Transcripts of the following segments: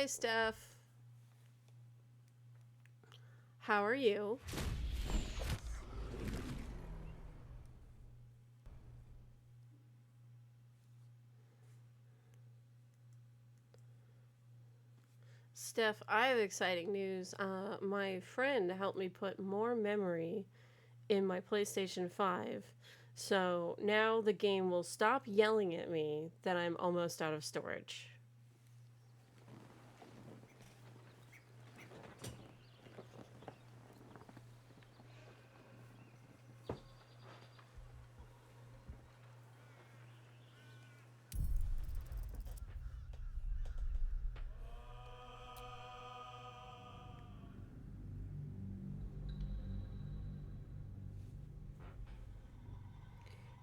Hi, Steph. How are you? Steph, I have exciting news. My friend helped me put more memory in my PlayStation 5. So now the game will stop yelling at me that I'm almost out of storage.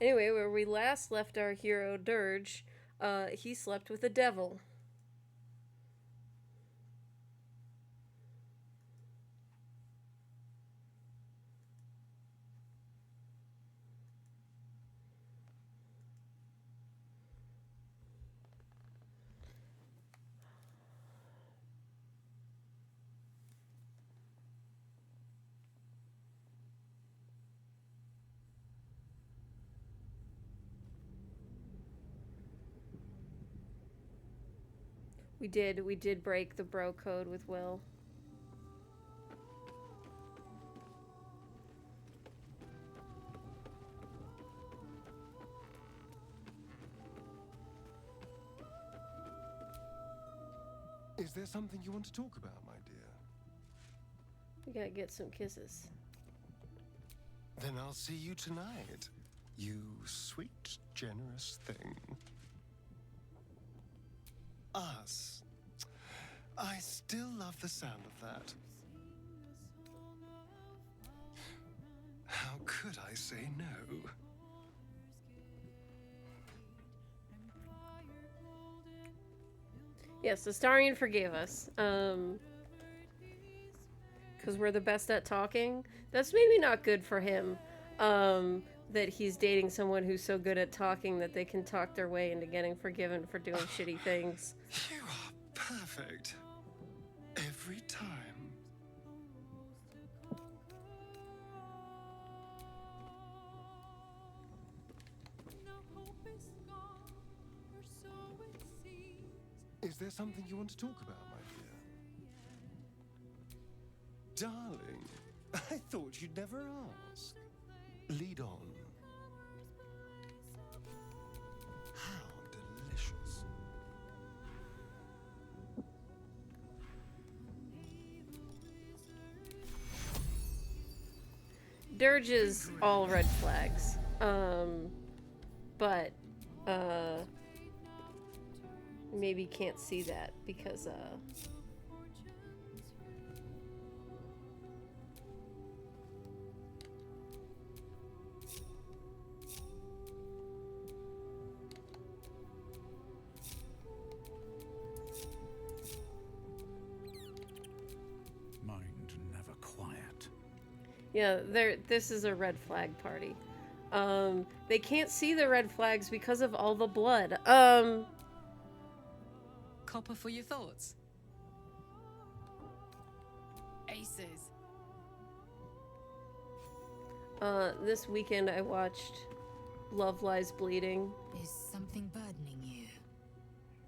Anyway, where we last left our hero Durge, he slept with the devil. We did break the bro code with Will. Is there something you want to talk about, my dear? We gotta get some kisses. Then I'll see you tonight. You sweet, generous thing. Us. I still love the sound of that. How could I say no? Yes, Astarion forgave us. Because we're the best at talking. That's maybe not good for him. That he's dating someone who's so good at talking that they can talk their way into getting forgiven for doing shitty things. You are perfect. Every time. Is there something you want to talk about, my dear? Darling, I thought you'd never ask. Lead on. How delicious. Durge is all red flags. But, maybe can't see that because, Mind never quiet. yeah, this is a red flag party. They can't see the red flags because of all the blood. Copper for your thoughts. Aces. This weekend I watched Love Lies Bleeding, Is something burdening you?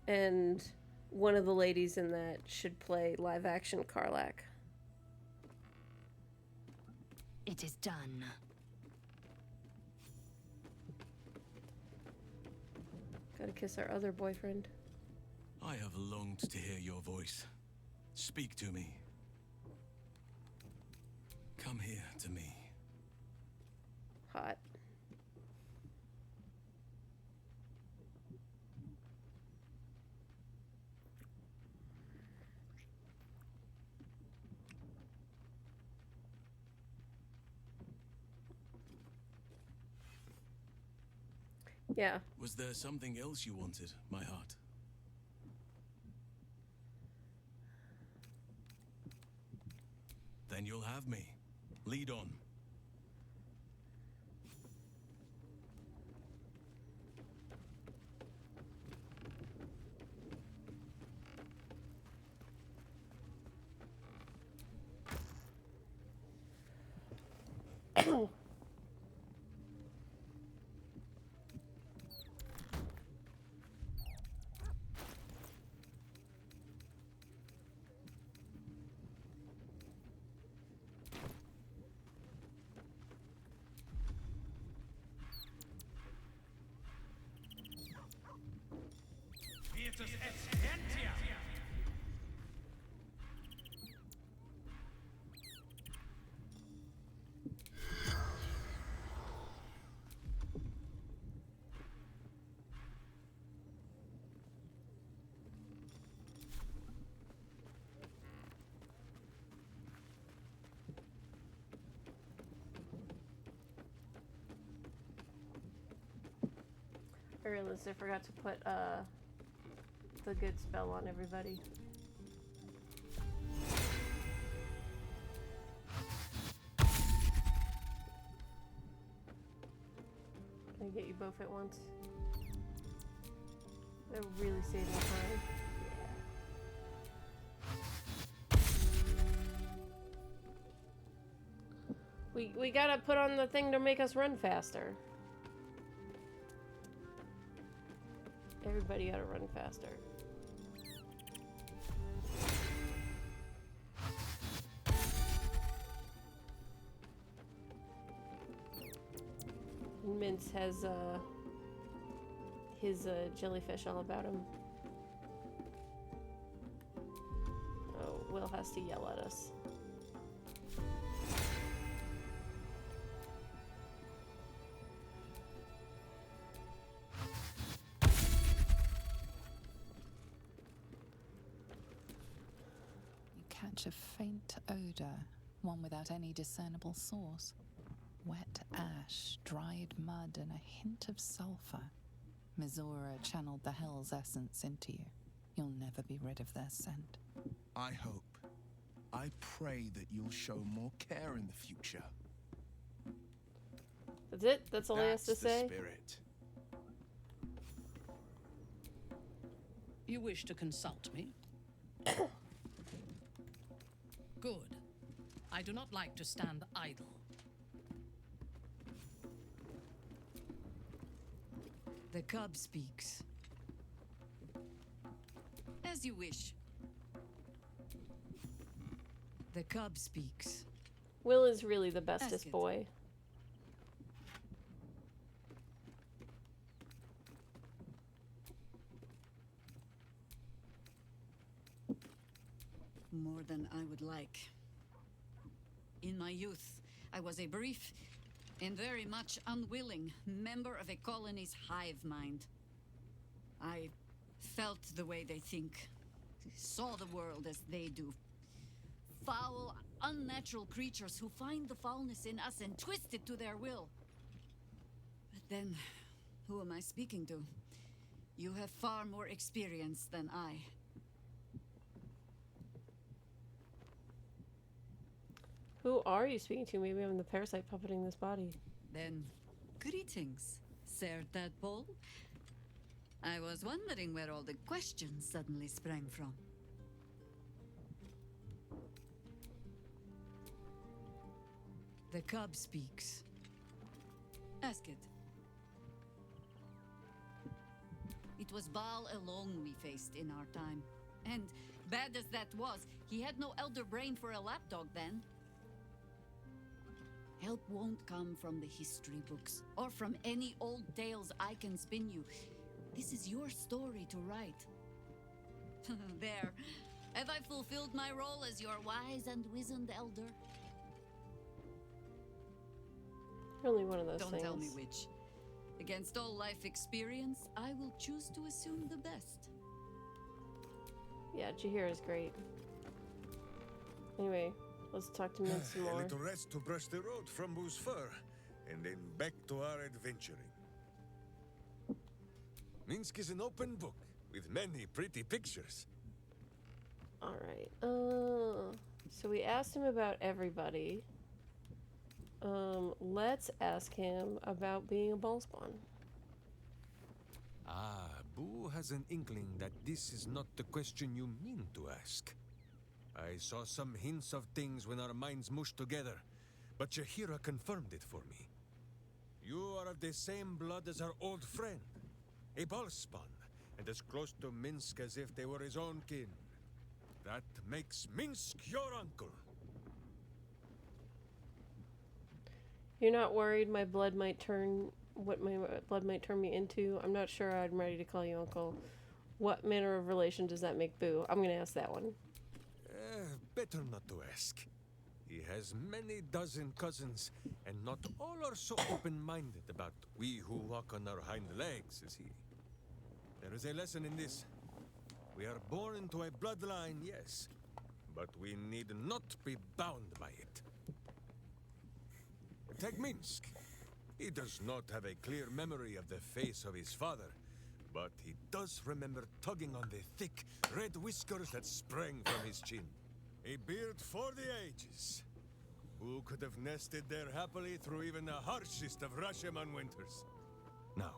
and one of the ladies in that should play live action Karlach. It is done. Gotta kiss our other boyfriend. I have longed to hear your voice. Speak to me. Come here to me. Hot. Yeah. Was there something else you wanted, my heart? Then you'll have me. Lead on. I realized I forgot to put the good spell on everybody. Can I get you both at once? That would really save my time. Yeah. We gotta put on the thing to make us run faster. Everybody gotta run faster. Mince has his jellyfish all about him. Oh, Will has to yell at us. You catch a faint odor, one without any discernible source. Wet ash, dried mud, and a hint of sulfur. Mizora channeled the hell's essence into you. You'll never be rid of their scent. I hope. I pray that you'll show more care in the future. That's it? That's all he has to say? That's the spirit. You wish to consult me? Good. I do not like to stand idle. The cub speaks. As you wish. The cub speaks. Will is really the bestest Ask it. boy. More than I would like. In my youth, I was a brief and very much unwilling member of a colony's hive mind. I felt the way they think, saw the world as they do. Foul, unnatural creatures who find the foulness in us and twist it to their will. But then, who am I speaking to? You have far more experience than I. Who are you speaking to? Maybe I'm the parasite puppeting this body. Then, greetings, Sir Tadpole. I was wondering where all the questions suddenly sprang from. The cub speaks. Ask it. It was Baal alone we faced in our time. And, bad as that was, he had no elder brain for a lapdog then. Help won't come from the history books, or from any old tales I can spin you. This is your story to write. There. Have I fulfilled my role as your wise and wizened elder? Really one of those Don't things. tell me which. Against all life experience, I will choose to assume the best. Yeah, Jahir is great. Anyway, let's talk to Mince some A more. little rest to brush the road from Boo's fur, and then back to our adventuring. Minsk is an open book with many pretty pictures. Alright, so we asked him about everybody. Let's ask him about being a ballspawn. Ah, Boo has an inkling that this is not the question you mean to ask. I saw some hints of things when our minds mushed together, but Jahira confirmed it for me. You are of the same blood as our old friend, a Balspan, and as close to Minsk as if they were his own kin. That makes Minsk your uncle. You're not worried my blood might turn what my blood might turn me into? I'm not sure I'm ready to call you uncle. What manner of relation does that make Boo? I'm gonna ask that one. Better not to ask. He has many dozen cousins, and not all are so open-minded about we who walk on our hind legs as he. There is a lesson in this. We are born into a bloodline, yes, but we need not be bound by it. Take Minsk. He does not have a clear memory of the face of his father, but he does remember tugging on the thick, red whiskers that sprang from his chin. A beard for the ages. Who could have nested there happily through even the harshest of Rashomon winters? Now,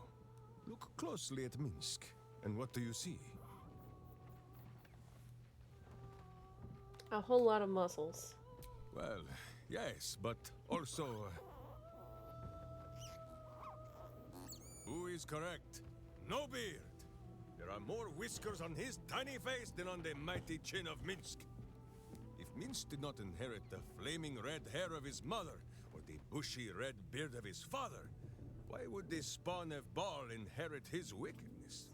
look closely at Minsk, and what do you see? A whole lot of muscles. Well, yes, but also... who is correct? No beard! There are more whiskers on his tiny face than on the mighty chin of Minsk. If Minsk did not inherit the flaming red hair of his mother, or the bushy red beard of his father, why would the spawn of Baal inherit his wickedness?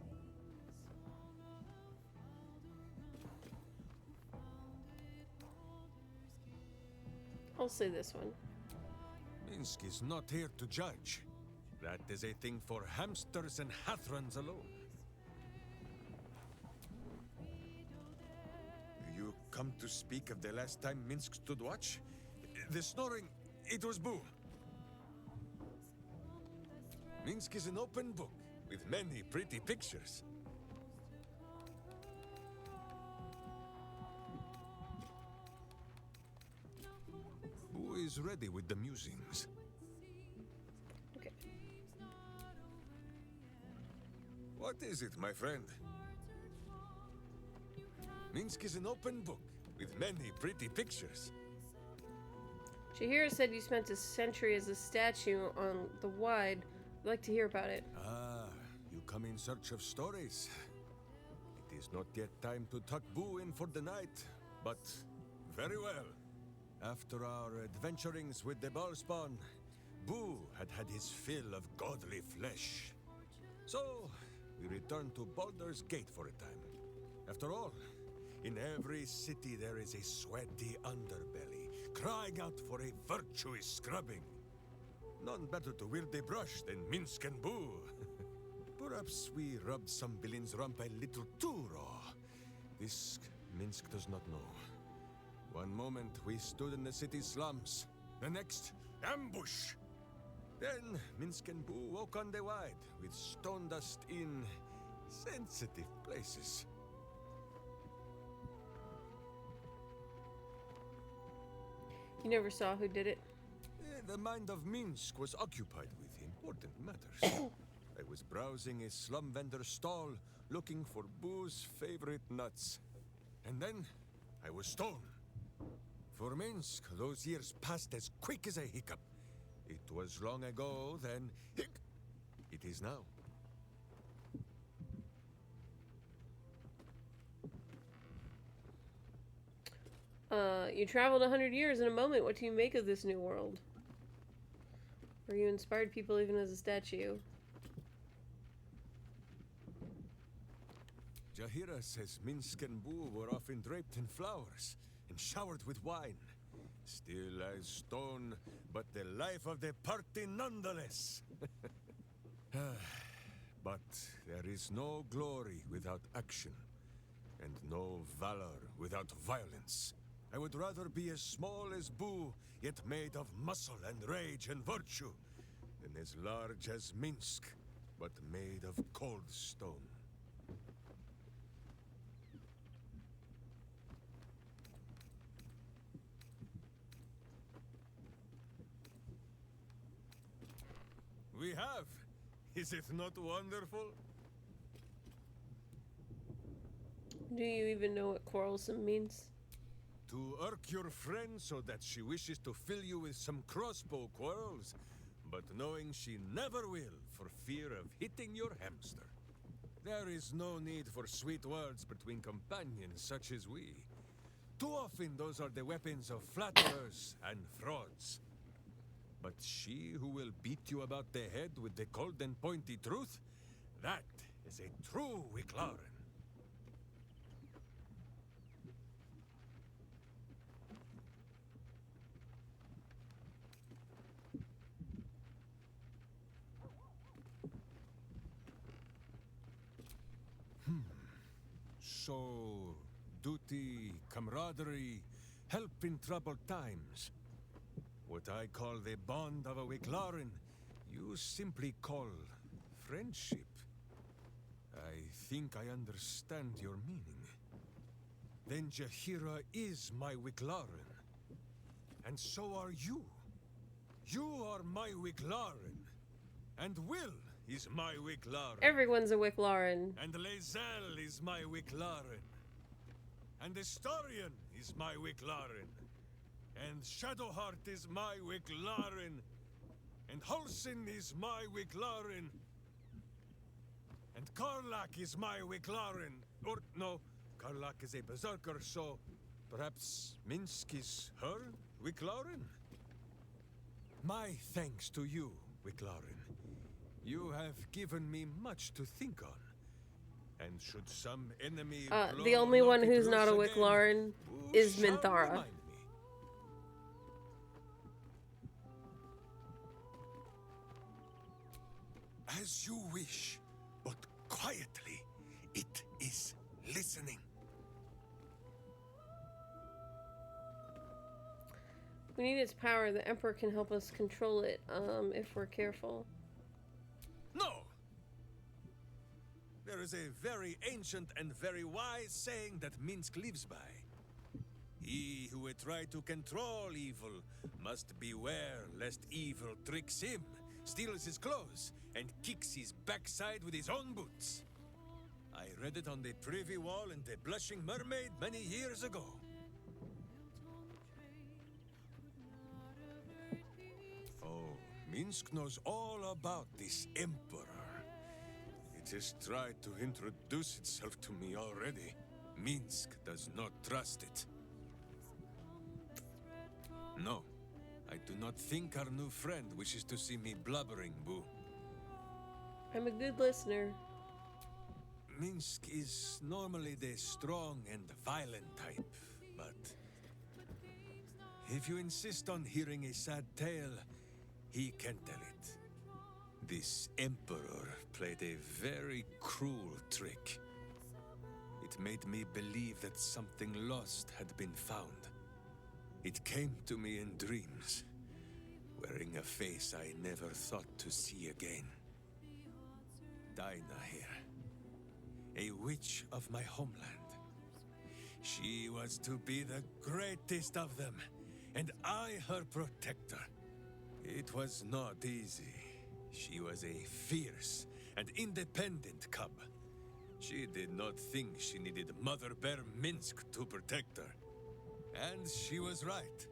I'll say this one. Minsk is not here to judge. That is a thing for hamsters and hathrons alone. You come to speak of the last time Minsk stood watch? The snoring, it was Boo. Minsk is an open book, with many pretty pictures. Boo is ready with the musings. Okay. What is it, my friend? Minsk is an open book, with many pretty pictures. Jahira said you spent a century as a statue on the Wide. I'd like to hear about it. Ah, you come in search of stories. It is not yet time to tuck Boo in for the night, but very well. After our adventurings with the Ballspawn, Boo had had his fill of godly flesh. So, we returned to Baldur's Gate for a time. After all, in every city there is a sweaty underbelly, crying out for a virtuous scrubbing. None better to wield a brush than Minsk and Boo. Perhaps we rubbed some villain's rump a little too raw. This Minsk does not know. One moment we stood in the city slums, the next, ambush. Then Minsk and Boo woke on the Wide, with stone dust in sensitive places. You never saw who did it? The mind of Minsk was occupied with important matters. I was browsing a slum vendor's stall, looking for Boo's favorite nuts. And then, I was stoned. For Minsk, those years passed as quick as a hiccup. It was long ago, then, it is now. You traveled 100 years in a moment. What do you make of this new world? Were you inspired people even as a statue? Jahira says Minsk and Boo were often draped in flowers and showered with wine. Still as stone, but the life of the party nonetheless. But there is no glory without action, and no valor without violence. I would rather be as small as Boo, yet made of muscle and rage and virtue, than as large as Minsk, but made of cold stone. We have! Is it not wonderful? Do you even know what quarrelsome means? to irk your friend so that she wishes to fill you with some crossbow quarrels, but knowing she never will for fear of hitting your hamster. There is no need for sweet words between companions such as we. Too often those are the weapons of flatterers and frauds. But she who will beat you about the head with the cold and pointy truth, that is a true Wicklaren. So, duty, camaraderie, help in troubled times. What I call the bond of a Wicklaren, you simply call friendship. I think I understand your meaning. Then Jaheira is my Wicklaren. And so are you. You are my Wicklaren. And Will is my Wicklaren. Everyone's a Wicklaren. And Lae'zel is my Wicklaren. And Astarion is my Wicklaren. And Shadowheart is my Wicklaren. And Halsin is my Wicklaren. And Karlach is my Wicklaren. Or, no, Karlach is a berserker, so perhaps Minsk is her Wicklaren? My thanks to you, Wicklaren. You have given me much to think on. And should some enemy the only one who's not a Wicklaren is Minthara. As you wish, but quietly. It is listening. We need its power. The Emperor can help us control it, if we're careful. No! There is a very ancient and very wise saying that Minsk lives by. He who would try to control evil must beware lest evil tricks him, steals his clothes, and kicks his backside with his own boots. I read it on the privy wall in the Blushing Mermaid many years ago. Oh, Minsk knows all about this Emperor. It has tried to introduce itself to me already. Minsk does not trust it. No, I do not think our new friend wishes to see me blubbering, Boo. I'm a good listener. Minsk is normally the strong and violent type, but if you insist on hearing a sad tale, he can tell it. This Emperor played a very cruel trick. It made me believe that something lost had been found. It came to me in dreams, wearing a face I never thought to see again. Dinah here, a witch of my homeland. She was to be the greatest of them, and I her protector. It was not easy. She was a fierce and independent cub. She did not think she needed Mother Bear Minsk to protect her. And she was right.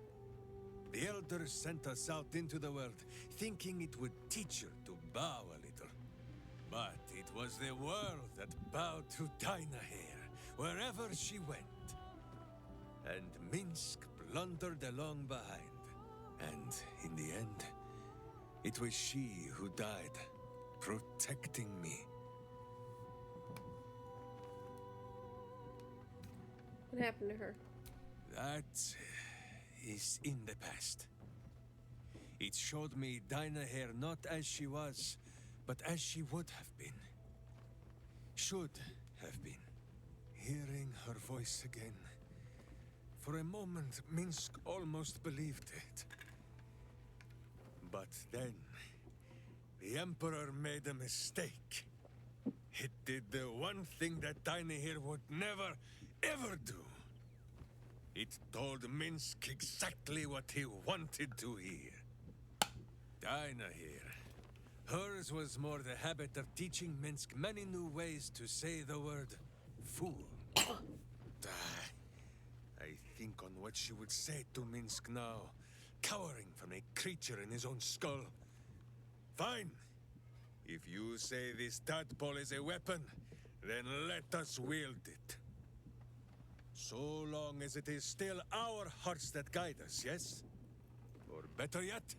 The elders sent us out into the world, thinking it would teach her to bow a little. But it was the world that bowed to Dinah here, wherever she went. And Minsk blundered along behind. And in the end, it was she who died, protecting me. What happened to her? That is in the past. It showed me Dinah here not as she was, but as she would have been. Should have been. Hearing her voice again. For a moment, Minsk almost believed it. But then, the Emperor made a mistake. It did the one thing that Dinah here would never, ever do. It told Minsk exactly what he wanted to hear. Dinah here. Hers was more the habit of teaching Minsk many new ways to say the word fool. I think on what she would say to Minsk now, cowering from a creature in his own skull. Fine. If you say this tadpole is a weapon, then let us wield it. So long as it is still our hearts that guide us, yes? Or better yet,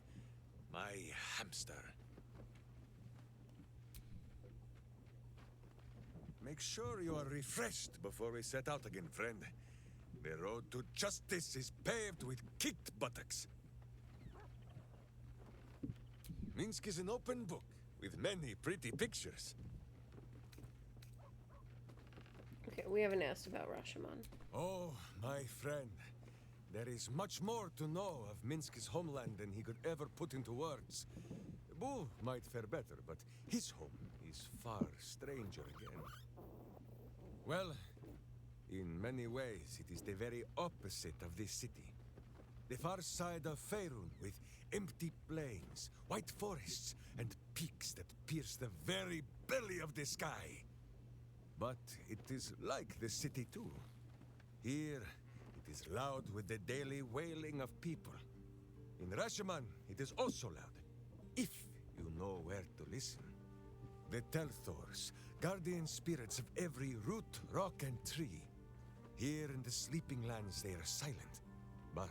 my hamster. Make sure you are refreshed before we set out again, friend. The road to justice is paved with kicked buttocks. Minsk is an open book, with many pretty pictures. Okay, we haven't asked about Rashomon. Oh, my friend. There is much more to know of Minsk's homeland than he could ever put into words. Boo might fare better, but his home is far stranger again. Well, in many ways, it is the very opposite of this city. The far side of Faerun, with empty plains, white forests, and peaks that pierce the very belly of the sky. But it is like the city too. Here, it is loud with the daily wailing of people. In Rashomon, it is also loud, if you know where to listen. The Telthors, guardian spirits of every root, rock, and tree. Here in the Sleeping Lands they are silent, but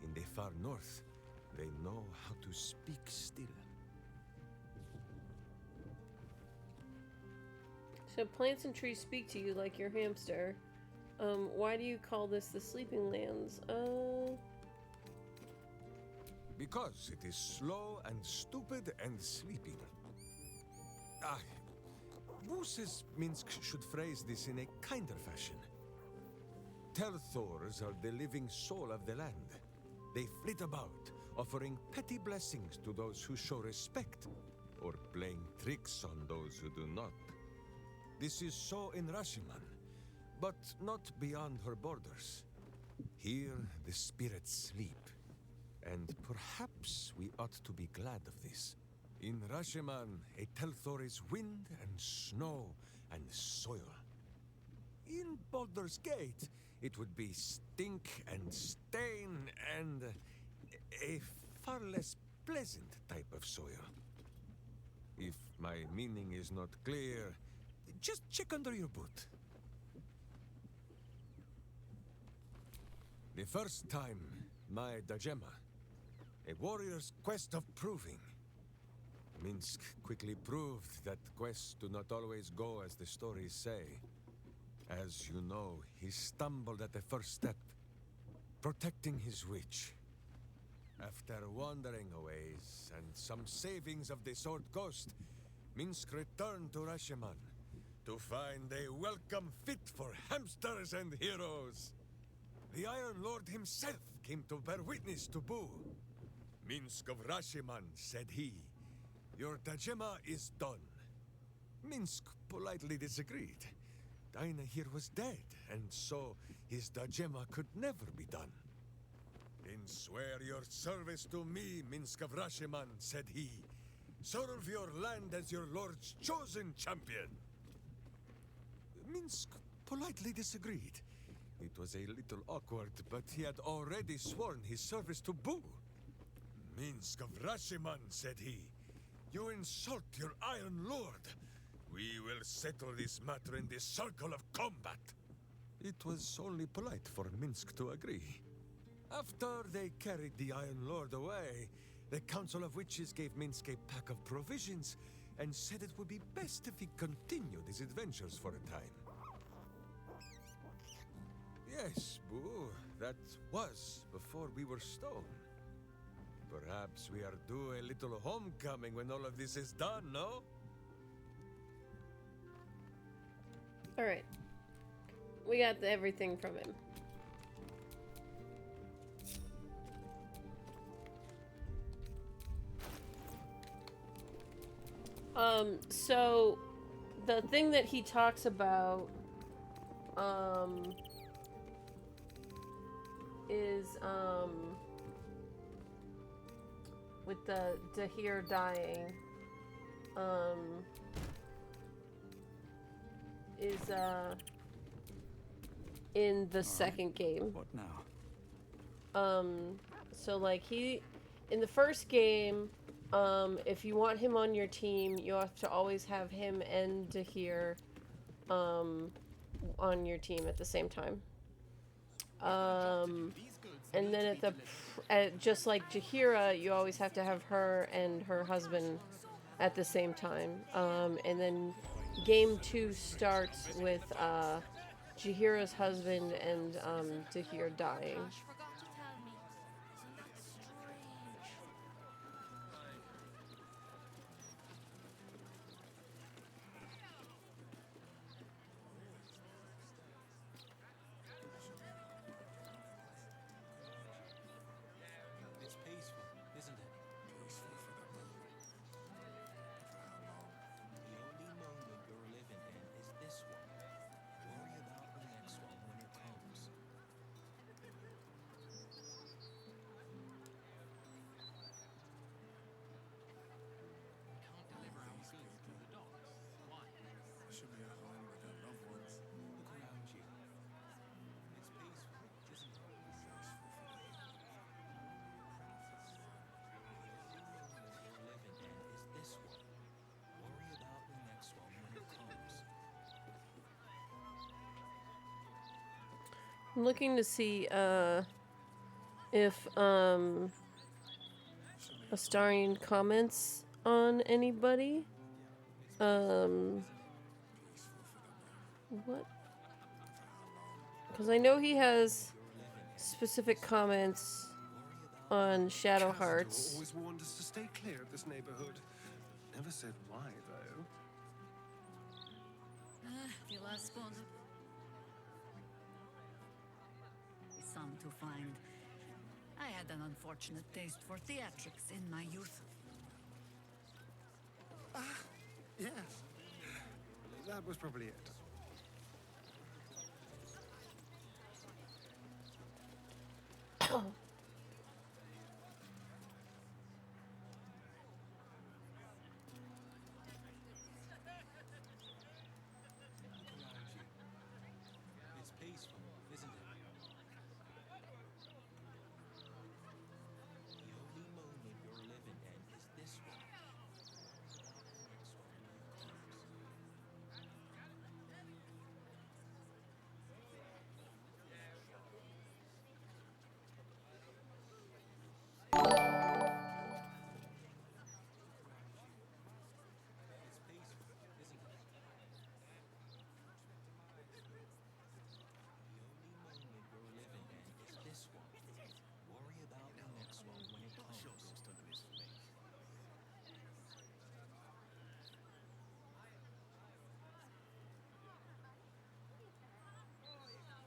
in the far north, they know how to speak still. So plants and trees speak to you like your hamster. Why do you call this the Sleeping Lands? Because it is slow and stupid and sleeping. Who says Minsk should phrase this in a kinder fashion? Telthors are the living soul of the land. They flit about, offering petty blessings to those who show respect, or playing tricks on those who do not. This is so in Rashomon, but not beyond her borders. Here the spirits sleep, and perhaps we ought to be glad of this. In Rashomon, a Telthor is wind and snow and soil. In Baldur's Gate, it would be stink and stain and a far less pleasant type of soil. If my meaning is not clear, just check under your boot. The first time, my Dajema, a warrior's quest of proving. Minsk quickly proved that quests do not always go as the stories say. As you know, he stumbled at the first step, protecting his witch. After wandering a ways and some savings of the Sword Coast, Minsk returned to Rashomon to find a welcome fit for hamsters and heroes. The Iron Lord himself came to bear witness to Boo. Minsk of Rashomon, said he, your Dajema is done. Minsk politely disagreed. Dinah here was dead, and so his Dajema could never be done. Then swear your service to me, Minsk of Rashomon, said he. Serve your land as your lord's chosen champion. Minsk politely disagreed. It was a little awkward, but he had already sworn his service to Boo. Minsk of Rashomon, said he. You insult your Iron Lord. We will settle this matter in the circle of combat. It was only polite for Minsk to agree. After they carried the Iron Lord away, the Council of Witches gave Minsk a pack of provisions and said it would be best if he continued his adventures for a time. Yes, Boo, that was before we were stone. Perhaps we are due a little homecoming when all of this is done, no? Alright. We got everything from him. So the thing that he talks about, is, with the Dahir dying, is, in the second game. What now? So like in the first game, if you want him on your team, you have to always have him and Dahir, on your team at the same time. And then just like Jahira, you always have to have her and her husband at the same time. And then game 2 starts with Jahira's husband and Dahir dying. It's peaceful, isn't it? Peaceful for the moment. For how long? The only moment you're living in is this one. Worry about the next one when it comes. There should be a home with their loved ones. Look around you. It's peaceful, isn't it? Peaceful for the moment. The only moment you're living in is this one. Worry about the next one when it comes. I'm looking to see if Astarion comments on anybody. What? Because I know he has specific comments on Shadow Kaz Hearts. always warned us to stay clear of this neighborhood. Never said why, though. The last spot. Some to find. I had an unfortunate taste for theatrics in my youth. Yes. That was probably it. It's peaceful, isn't it? The only moment you're living in is this one. The next one when it comes. It's peaceful, isn't it? The only moment you're living in is this one. Worry about the next one when it comes. It's peaceful, isn't it? The only moment you're living in is this one. Worry about the next one when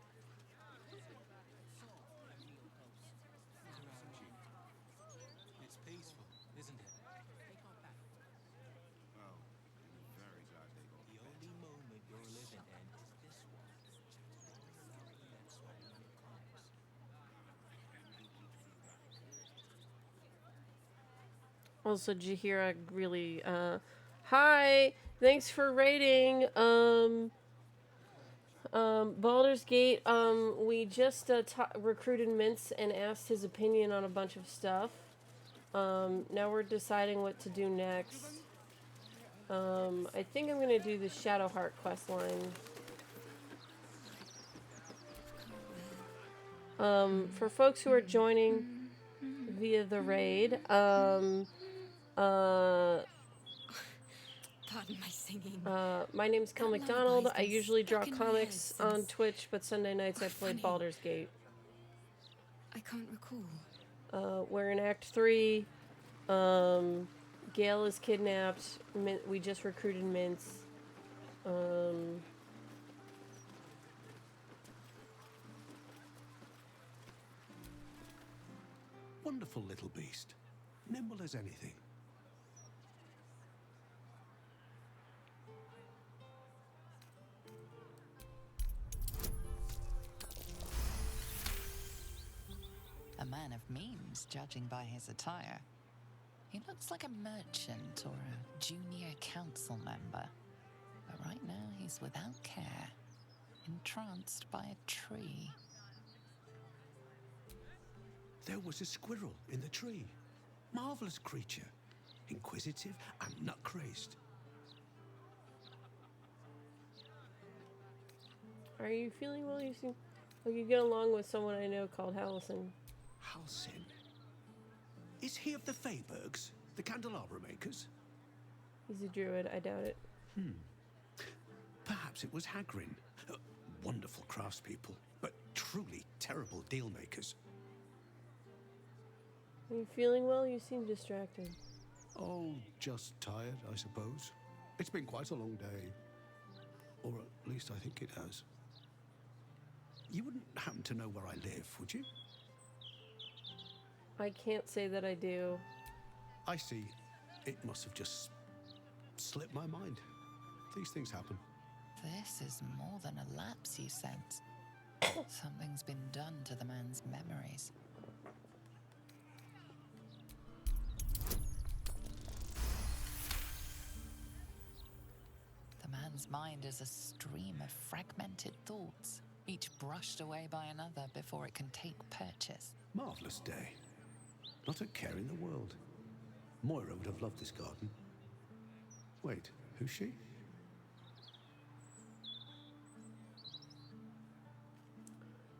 it comes. Look around you. It's peaceful, isn't it? Well, I'm very glad they got The only moment you're living in is this one. Worry about the next one when it comes. Also, Jahira really, hi! Thanks for rating, Baldur's Gate. We just, recruited Mintz and asked his opinion on a bunch of stuff. Now we're deciding what to do next. I think I'm gonna do the Shadowheart quest line. For folks who are joining via the raid, Pardon my singing. my name's Kel That McDonald. lullaby's I been usually draw stuck in my head comics on since- Twitch, but Sunday nights I play funny. Baldur's Gate. I can't recall. We're in Act 3. Gale is kidnapped. We just recruited Mintz. Wonderful little beast. Nimble as anything. man of means, judging by his attire. He looks like a merchant or a junior council member. But right now he's without care, entranced by a tree. There was a squirrel in the tree. Marvelous creature. Inquisitive and nut-crazed. Are you feeling well? You seem like you get along with someone I know called Halison. Halsin? Is he of the Feybergs? The candelabra makers? He's a druid, I doubt it. Perhaps it was Hagrin. Wonderful craftspeople, but truly terrible deal-makers. Are you feeling well? You seem distracted. Oh, just tired, I suppose. It's been quite a long day. Or at least I think it has. You wouldn't happen to know where I live, would you? I can't say that I do. I see. It must have just slipped my mind. These things happen. This is more than a lapse, you sense. Something's been done to the man's memories. The man's mind is a stream of fragmented thoughts, each brushed away by another before it can take purchase. Marvelous day. Not a care in the world. Moira would have loved this garden. Wait, who's she?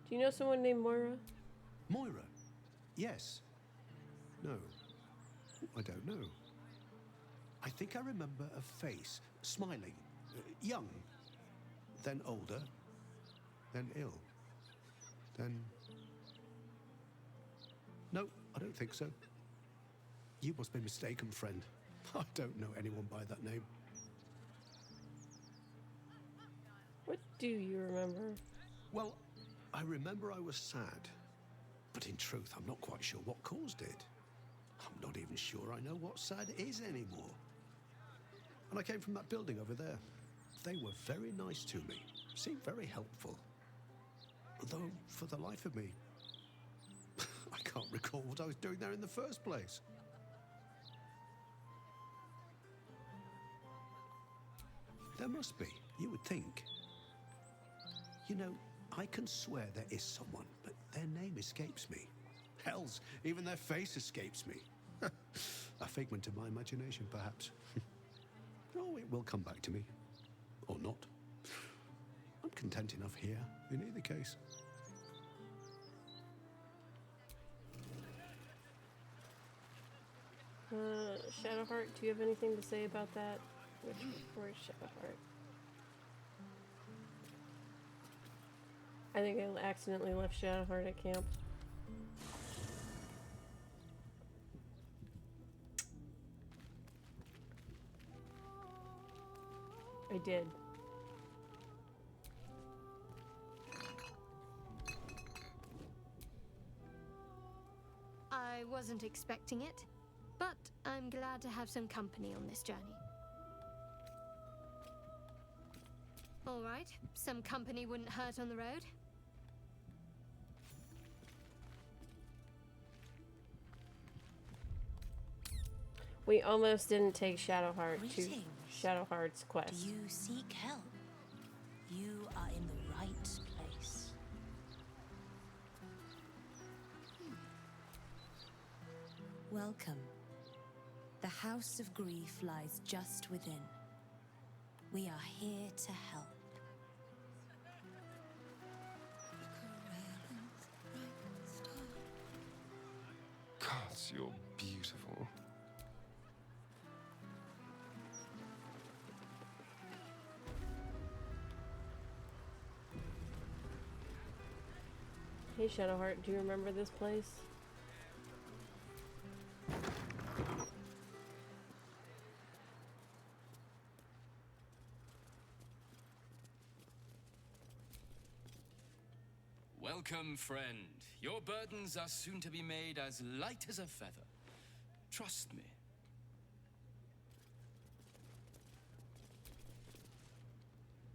Do you know someone named Moira? Moira? Yes. No. I don't know. I think I remember a face, smiling, young, then older, then ill, then... No, I don't think so. You must be mistaken, friend. I don't know anyone by that name. What do you remember? Well, I remember I was sad. But in truth, I'm not quite sure what caused it. I'm not even sure I know what sad is anymore. And I came from that building over there. They were very nice to me, seemed very helpful. Though, for the life of me, I can't recall what I was doing there in the first place. There must be, you would think. You know, I can swear there is someone, but their name escapes me. Hells, even their face escapes me. A figment of my imagination, perhaps. Oh, it will come back to me. Or not. I'm content enough here, in either case. Shadowheart, do you have anything to say about that? Where's Shadowheart? I think I accidentally left Shadowheart at camp. I did. I wasn't expecting it, but I'm glad to have some company on this journey. All right, some company wouldn't hurt on the road. We almost didn't take Shadowheart to Greetings. Shadowheart's quest. Do you seek help? You are in the right place. Welcome. The House of Grief lies just within. We are here to help. Gods, you're beautiful. Hey Shadowheart, do you remember this place? Welcome, friend. Your burdens are soon to be made as light as a feather. Trust me.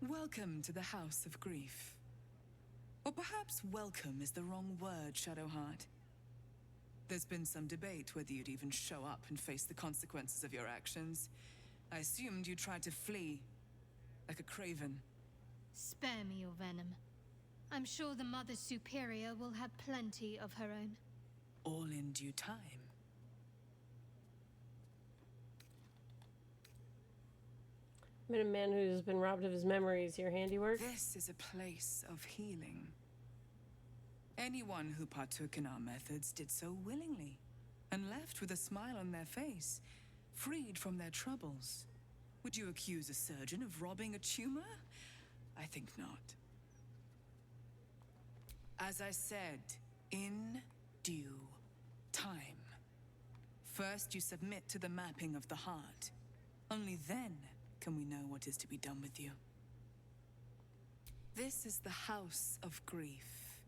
Welcome to the House of Grief. Or perhaps welcome is the wrong word, Shadowheart. There's been some debate whether you'd even show up and face the consequences of your actions. I assumed you tried to flee, like a craven. Spare me your venom. I'm sure the Mother Superior will have plenty of her own. All in due time. Met a man who's been robbed of his memories. Your handiwork? This is a place of healing. Anyone who partook in our methods did so willingly, and left with a smile on their face, freed from their troubles. Would you accuse a surgeon of robbing a tumor? I think not. As I said, in due time. First, you submit to the mapping of the heart. Only then can we know what is to be done with you. This is the House of Grief.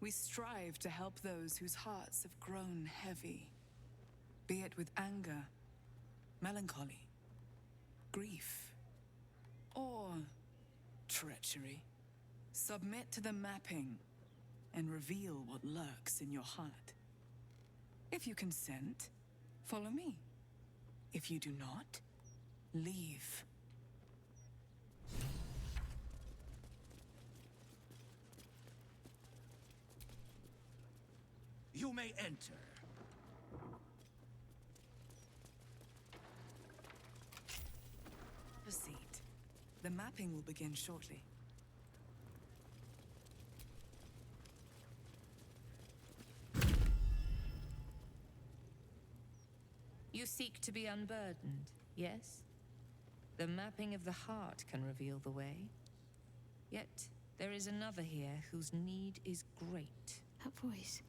We strive to help those whose hearts have grown heavy, be it with anger, melancholy, grief, or treachery. Submit to the mapping and reveal what lurks in your heart. If you consent, follow me. If you do not, leave. You may enter. Have a seat. The mapping will begin shortly. You seek to be unburdened, yes? The mapping of the heart can reveal the way. Yet, there is another here whose need is great. That voice.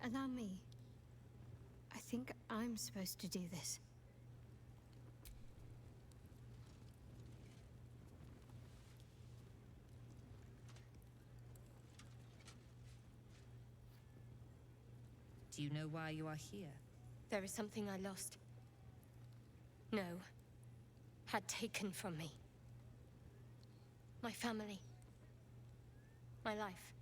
Allow me. I think I'm supposed to do this. Do you know why you are here? There is something I lost. No. Had taken from me. My family. My life.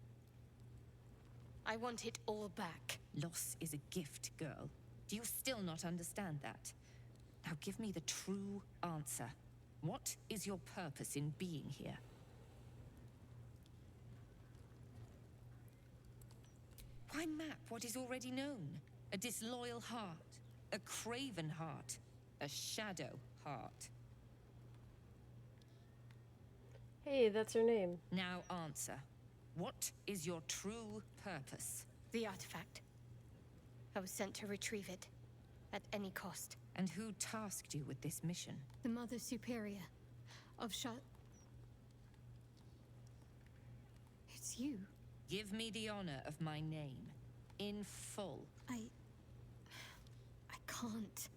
I want it all back. Loss is a gift, girl. Do you still not understand that? Now give me the true answer. What is your purpose in being here? Why map what is already known? A disloyal heart, a craven heart, a shadow heart. Hey, that's her name. Now answer. What is your true purpose? The artifact. I was sent to retrieve it. At any cost. And who tasked you with this mission? The Mother Superior. Of It's you. Give me the honor of my name. In full. I can't.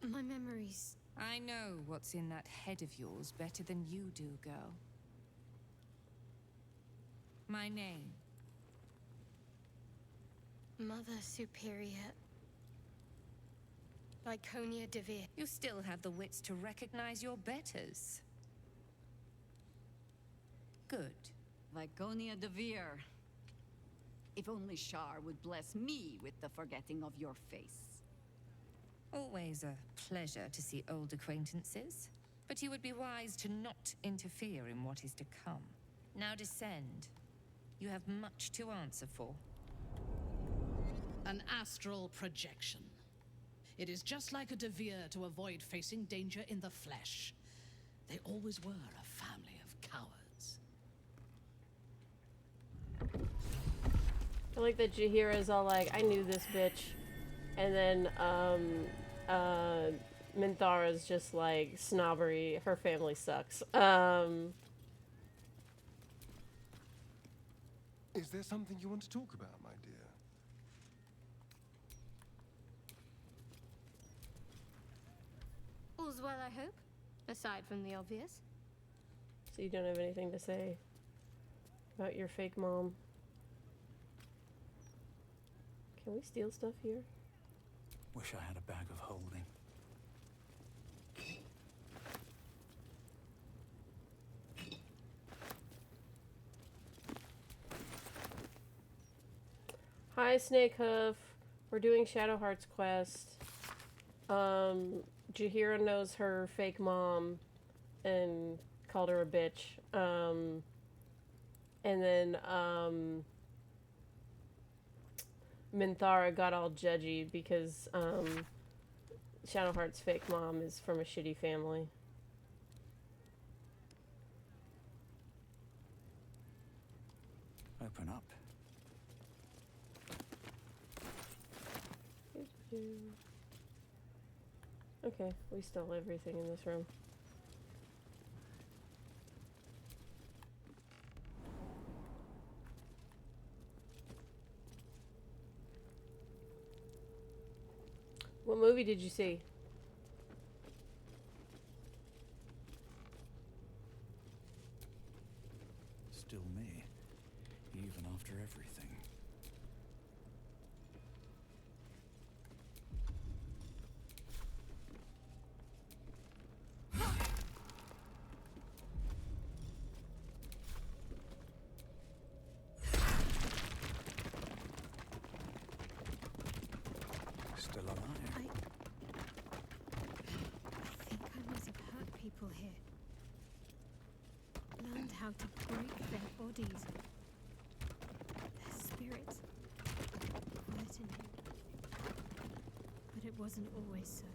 My memories... I know what's in that head of yours better than you do, girl. My name. Mother Superior... Lyconia Devere. You still have the wits to recognize your betters. Good. Lyconia Devere. If only Shar would bless me with the forgetting of your face. Always a pleasure to see old acquaintances. But you would be wise to not interfere in what is to come. Now descend. You have much to answer for. An astral projection. It is just like a Devere to avoid facing danger in the flesh. They always were a family of cowards. I like that Jaheira's all like, I knew this bitch. And then, Minthara's just like, snobbery, her family sucks. Is there something you want to talk about, my dear? All's well, I hope. Aside from the obvious. So you don't have anything to say about your fake mom? Can we steal stuff here? Wish I had a bag of holding. Hi, Snakehoof. We're doing Shadow Heart's quest. Jahira knows her fake mom and called her a bitch. And then, Minthara got all judgy because, Shadowheart's fake mom is from a shitty family. Open up. Okay, we stole everything in this room. What movie did you see? Still me, even after everything. Still alive. I think I must have hurt people here. Learned how to break their bodies. Their spirits. Quiet in here. But it wasn't always so.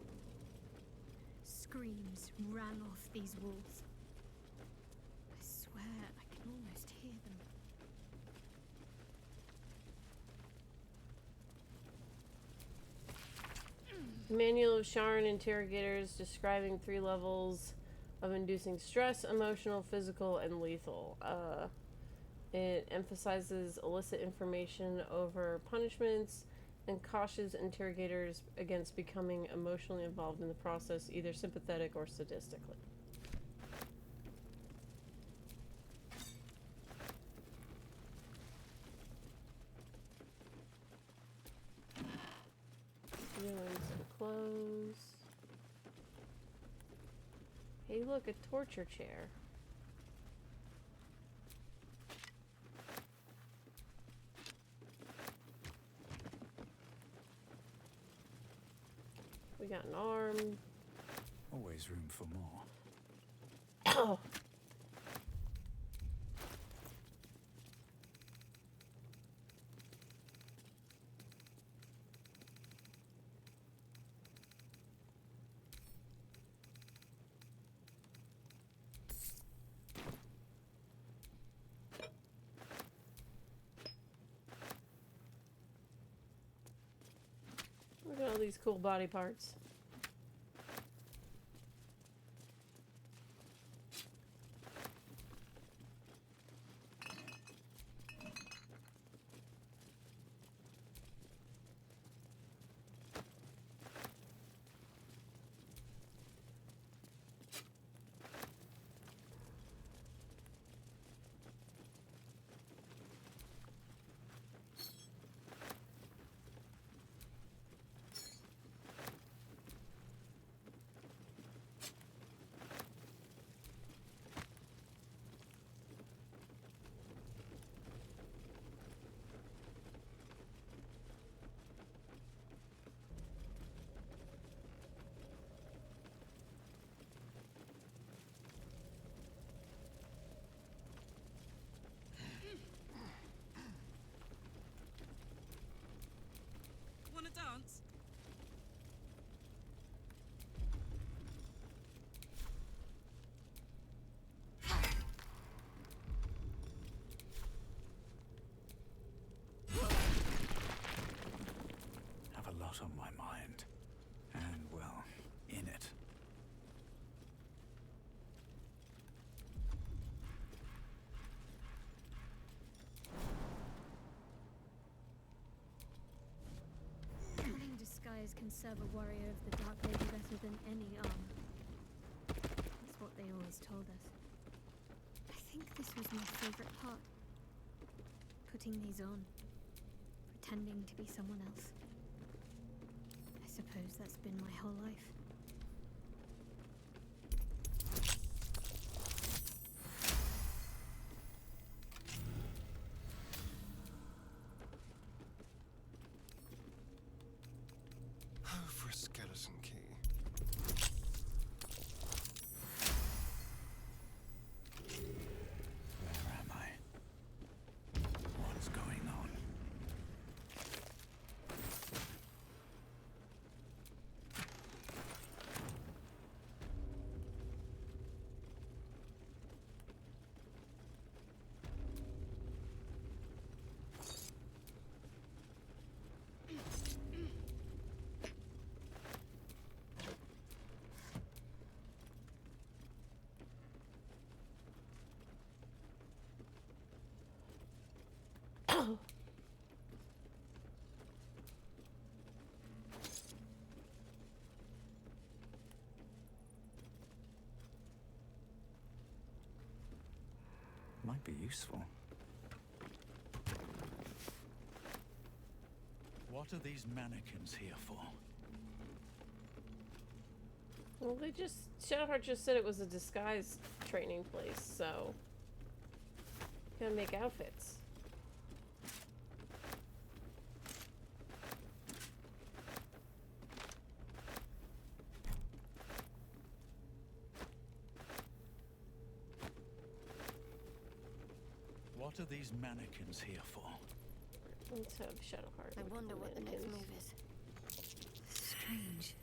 Screams ran off these walls. I swear I can almost hear them. Manual of Sharon Interrogators describing 3 levels of inducing stress, emotional, physical, and lethal. It emphasizes illicit information over punishments and cautions interrogators against becoming emotionally involved in the process, either sympathetic or sadistically. Doing some clothes. Hey, look, a torture chair. We got an arm. Always room for more. Oh. Look at all these cool body parts. Wanna dance? Have a lot on my mind. And, well, in it. Cunning disguise can serve a warrior of the Dark Lady better than any armor. That's what they always told us. I think this was my favorite part. Putting these on. Pretending to be someone else. I suppose that's been my whole life. for a skeleton key. Where am I? What's going on? Might be useful. What are these mannequins here for? Well, Shadowheart just said it was a disguise training place, so. Gonna make outfits. What are these mannequins here for? Let's have Shadowheart. I wonder what the next move is. Strange.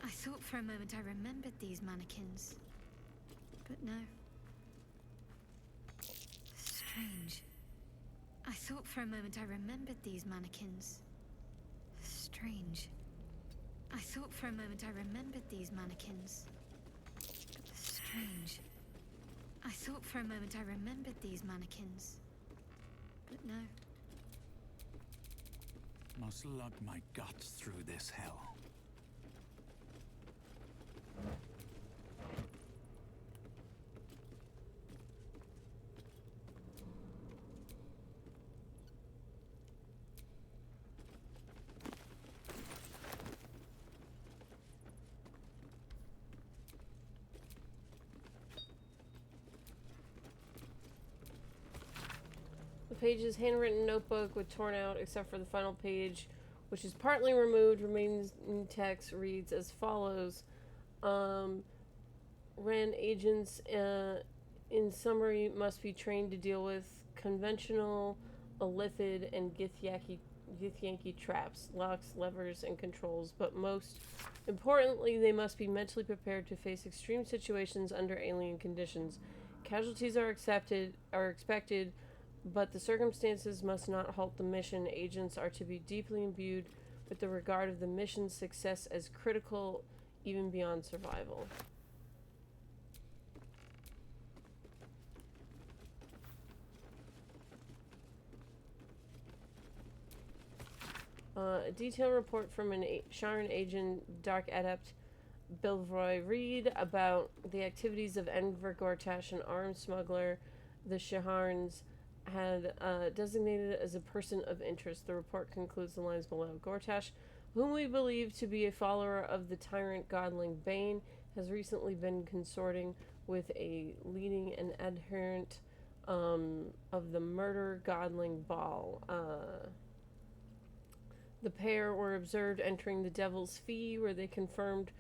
I thought for a moment I remembered these mannequins. But no. Strange. I thought for a moment I remembered these mannequins. Strange. I thought for a moment I remembered these mannequins. Strange. I thought for a moment I remembered these mannequins. But no. Must lug my guts through this hell. The page's handwritten notebook with torn out except for the final page, which is partly removed, remains in text, reads as follows. Ren agents, in summary, must be trained to deal with conventional, illithid, and Githyanki traps, locks, levers, and controls, but most importantly, they must be mentally prepared to face extreme situations under alien conditions. Casualties are expected, but the circumstances must not halt the mission. Agents are to be deeply imbued with the regard of the mission's success as critical, even beyond survival. A detailed report from an Sharon agent, Dark Adept Bilroy Reed, about the activities of Enver Gortash, an armed smuggler the Shaharns had designated as a person of interest. The report concludes the lines below. Gortash, whom we believe to be a follower of the tyrant godling Bane, has recently been consorting with a leading and adherent of the murder godling Baal. The pair were observed entering the Devil's Fee, where they conferred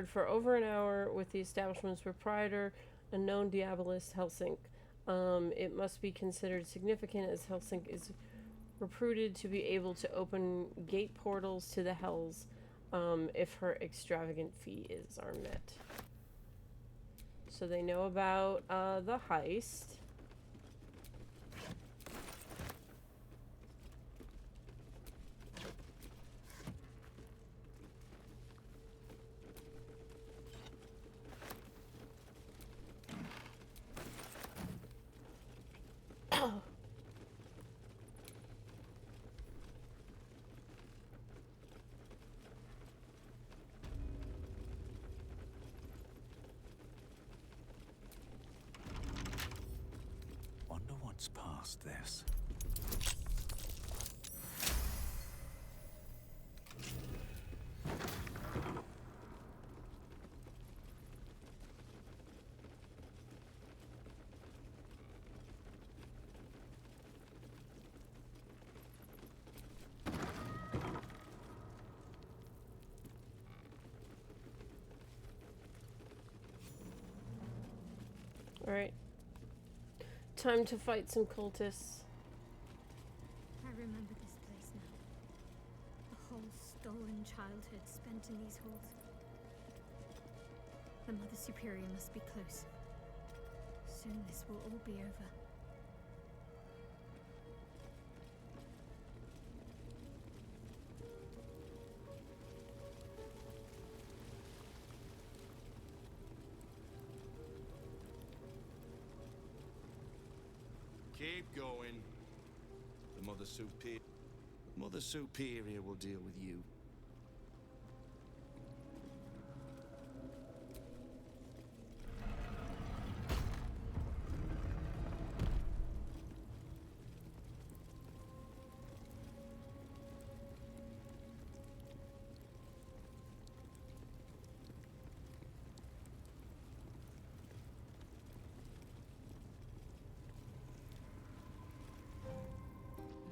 for over an hour with the establishment's proprietor, a known Diabolist, Helsink. It must be considered significant as Helsink is reputed to be able to open gate portals to the Hells if her extravagant fees are met. So they know about the heist. Wonder what's past this. Alright. Time to fight some cultists. I remember this place now. A whole stolen childhood spent in these halls. The Mother Superior must be close. Soon this will all be over. Keep going. The Mother Superior will deal with you.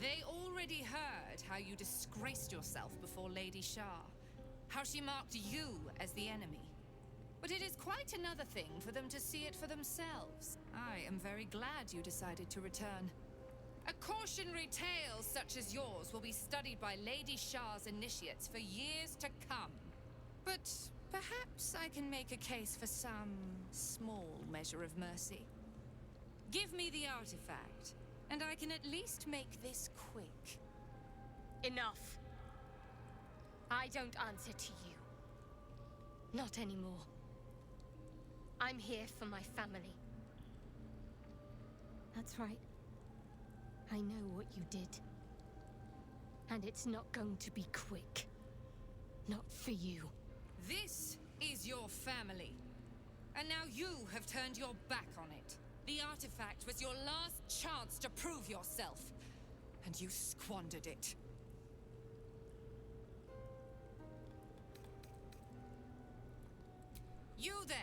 They already heard how you disgraced yourself before Lady Shah, how she marked you as the enemy. But it is quite another thing for them to see it for themselves. I am very glad you decided to return. A cautionary tale such as yours will be studied by Lady Shah's initiates for years to come. But perhaps I can make a case for some small measure of mercy. Give me the artifact, and I can at least make this quick. Enough. I don't answer to you. Not anymore. I'm here for my family. That's right. I know what you did. And it's not going to be quick. Not for you. This is your family. And now you have turned your back on it. The artifact was your last chance to prove yourself. And you squandered it. You there!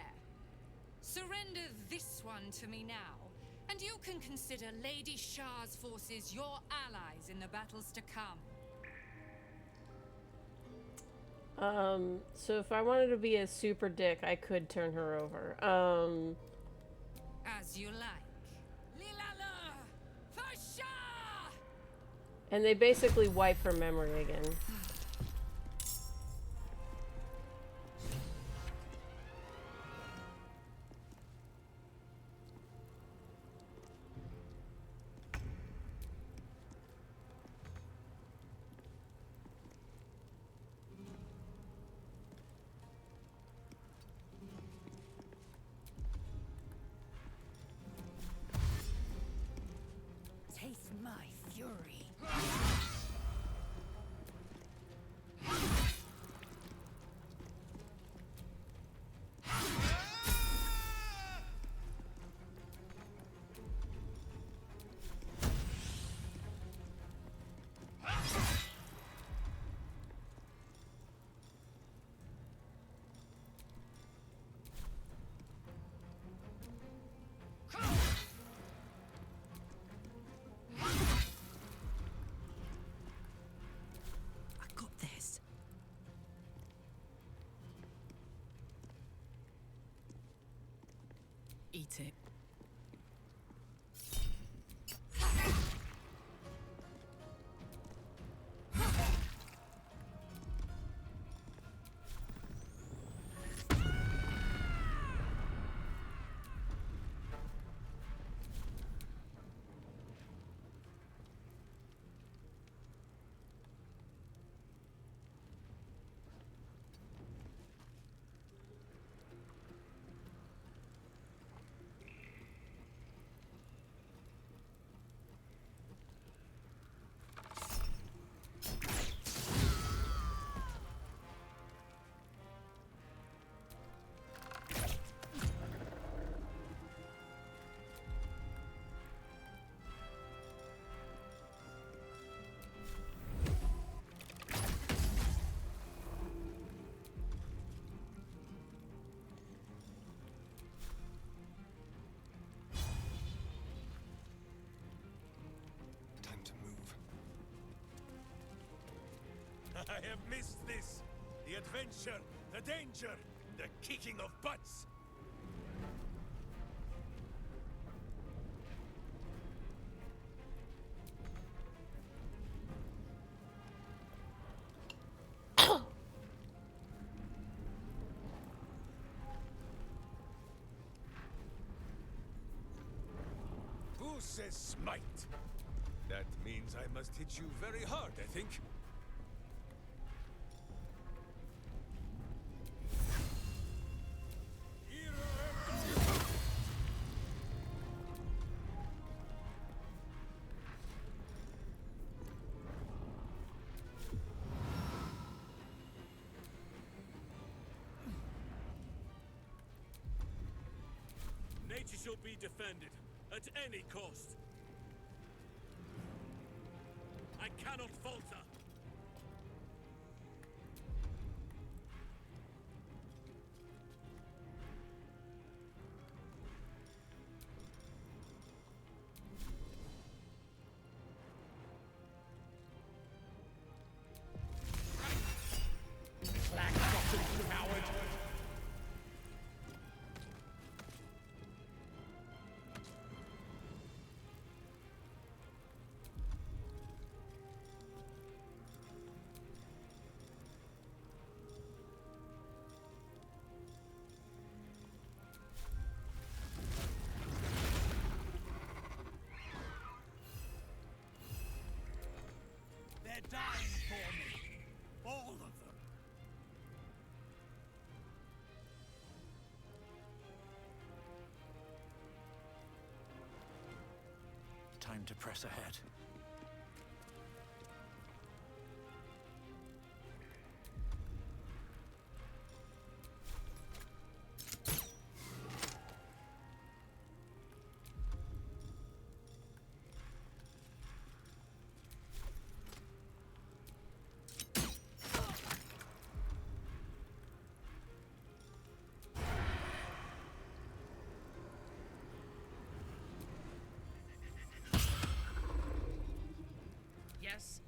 Surrender this one to me now, and you can consider Lady Shah's forces your allies in the battles to come. So if I wanted to be a super dick, I could turn her over. As you like. Lilala! For Shah! And they basically wipe her memory again. Taste my fury. I got this. Eat it. Time to move. I have missed this. The adventure, the danger, the kicking of butts. says smite? That means I must hit you very hard, I think. Nature shall be defended, at any cost. I cannot falter. Black-bottomed coward! They're dying for me. All of them. Time to press ahead. Yes?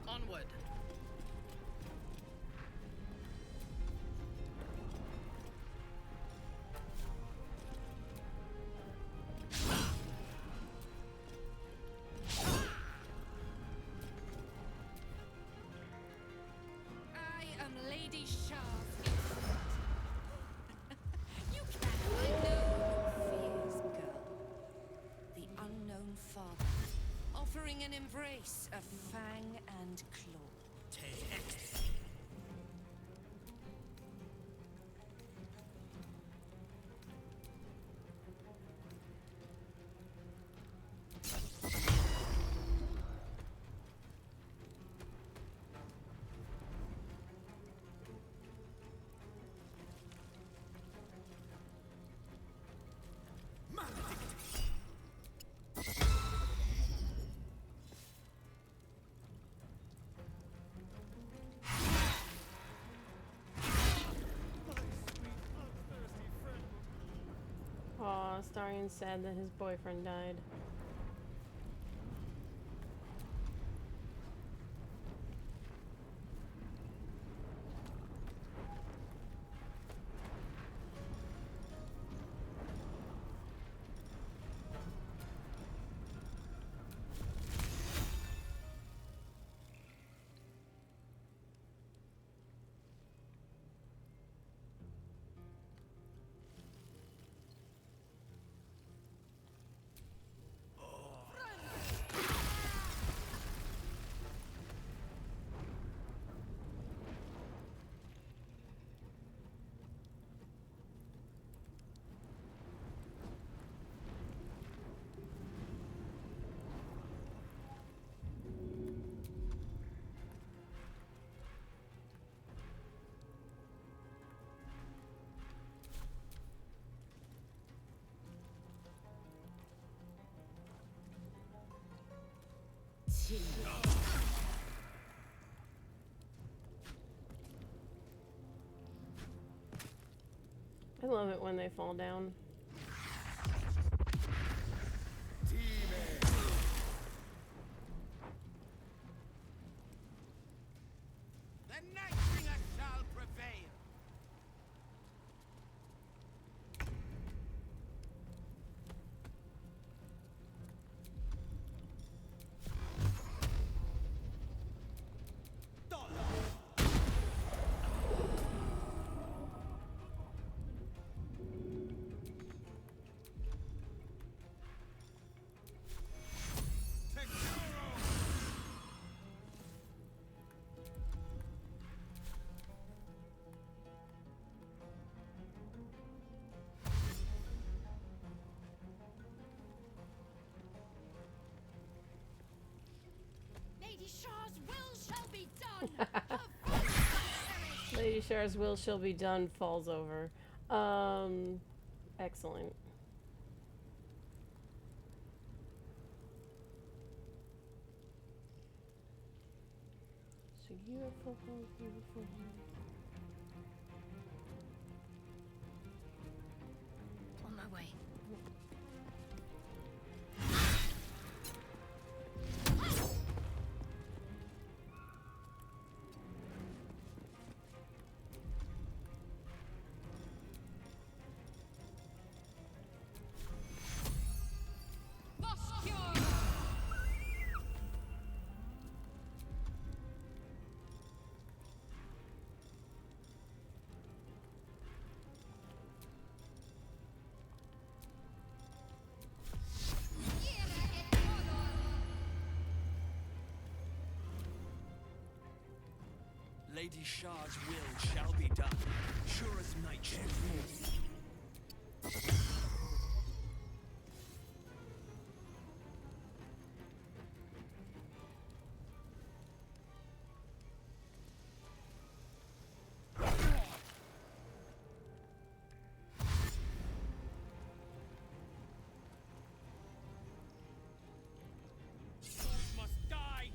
Onward. I am Lady Shaft. You cannot know your fears, girl. The unknown father, offering an embrace of fang and claw. Aw, Starion's sad that his boyfriend died. I love it when they fall down. The Nightbringer shall prevail. Lady Shaw's will shall be done. Lady Shar's will shall be done falls over. Excellent. So beautiful, beautiful. On my way. Lady Shard's will shall be done, sure as night shall fall. Must die!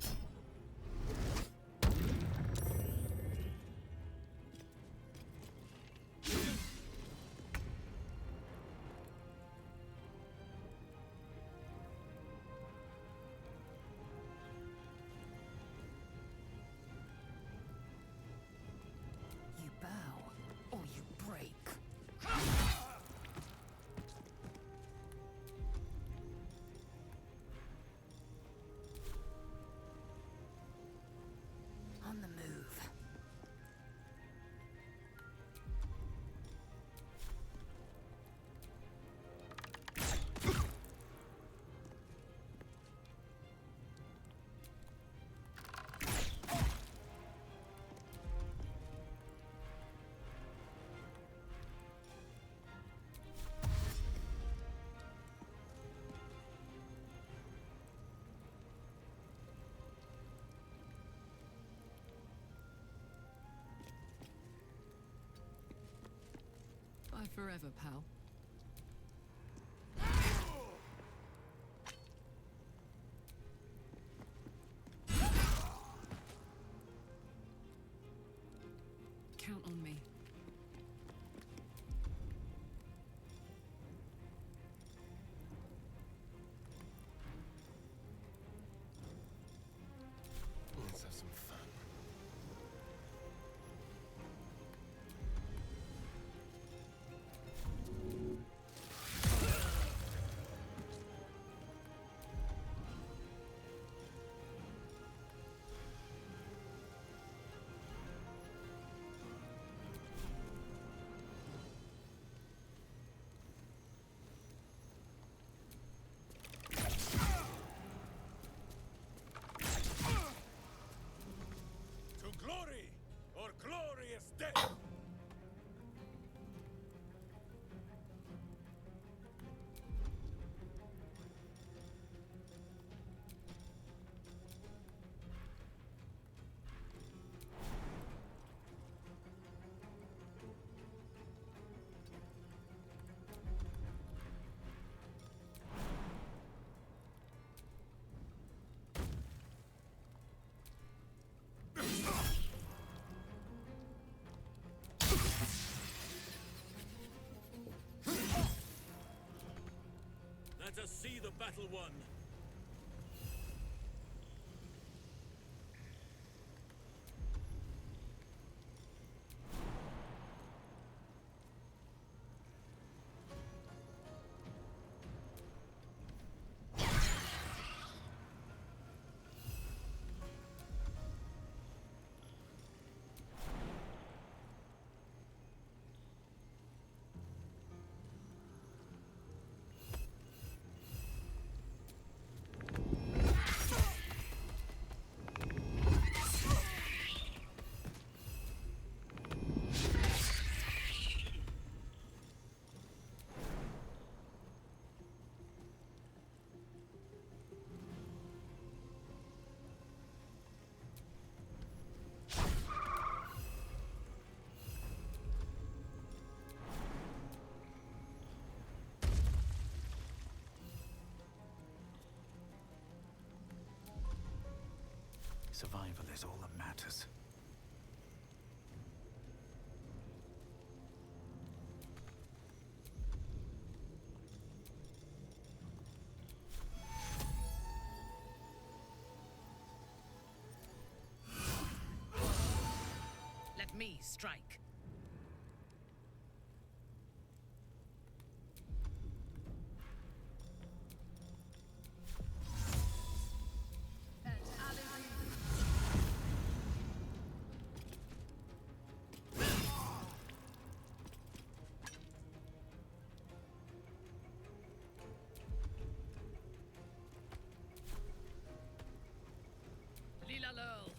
You bow, or you break. On the move. Bye forever, pal. Count on me. Let's have some fun. To glory or glorious death! Let us see the battle won. Survival is all that matters. Let me strike. Lila Lurl.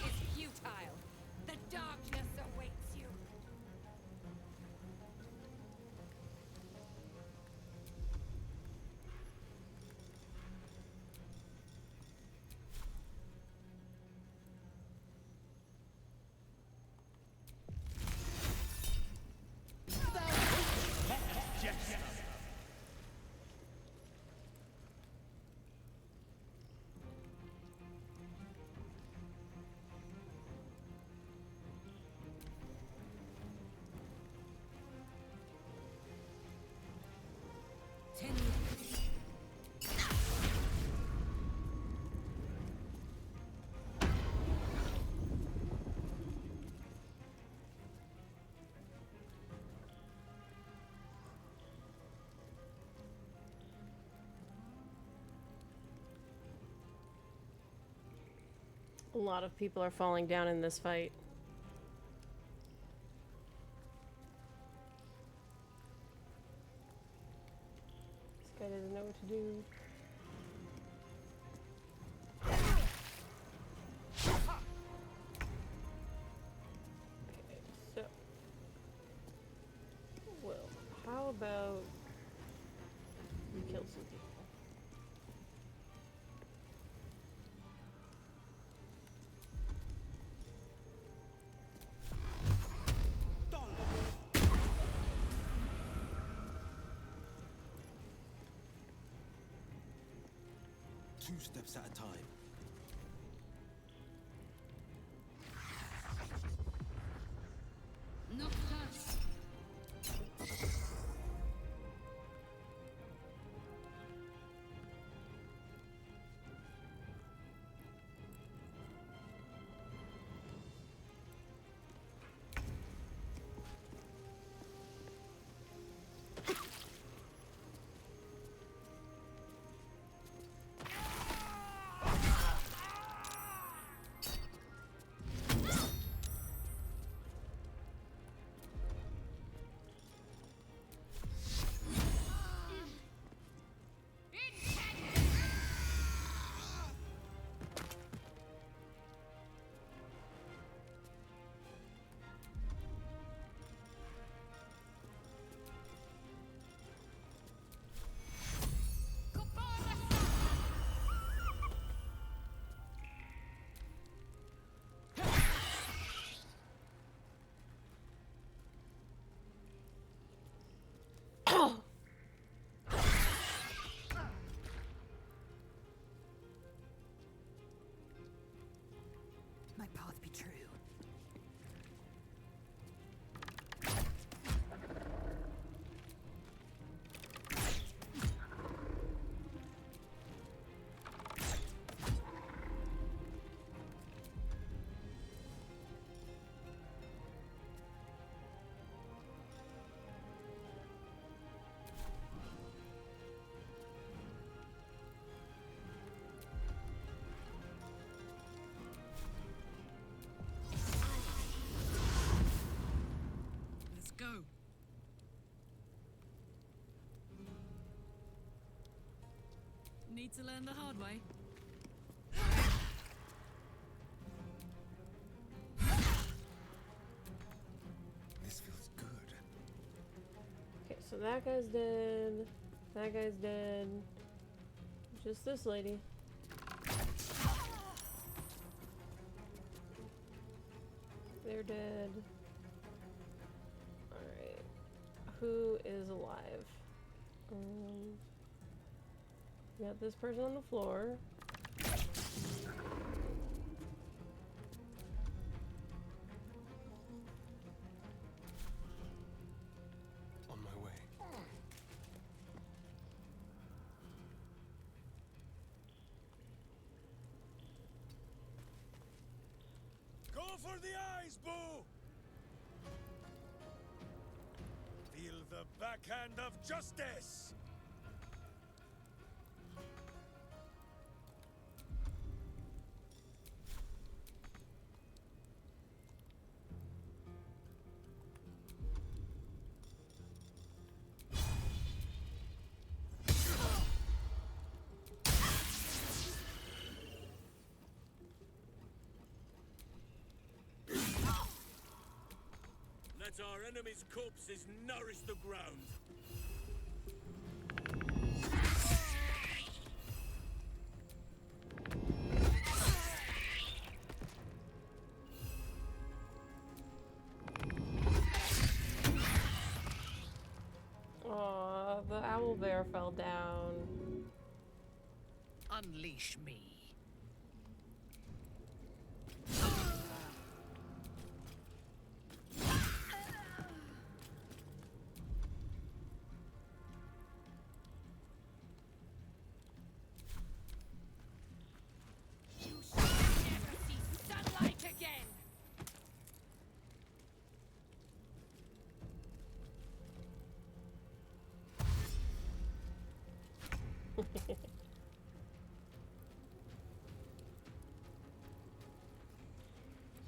Is futile. The darkness awaits you. A lot of people are falling down in this fight. This guy doesn't know what to do. Okay, so. Well, how about you kill some people? Two steps at a time. Noctas. My path be true. Let's go. Need to learn the hard way. This feels good. Okay, so that guy's dead. That guy's dead. Just this lady. They're dead. Alright. Who is alive? We got this person on the floor. On my way. Go for the eyes, Boo! Feel the backhand of justice! Let our enemies' corpses nourish the ground. Aw, the owl bear fell down. Unleash me. Sunlight again!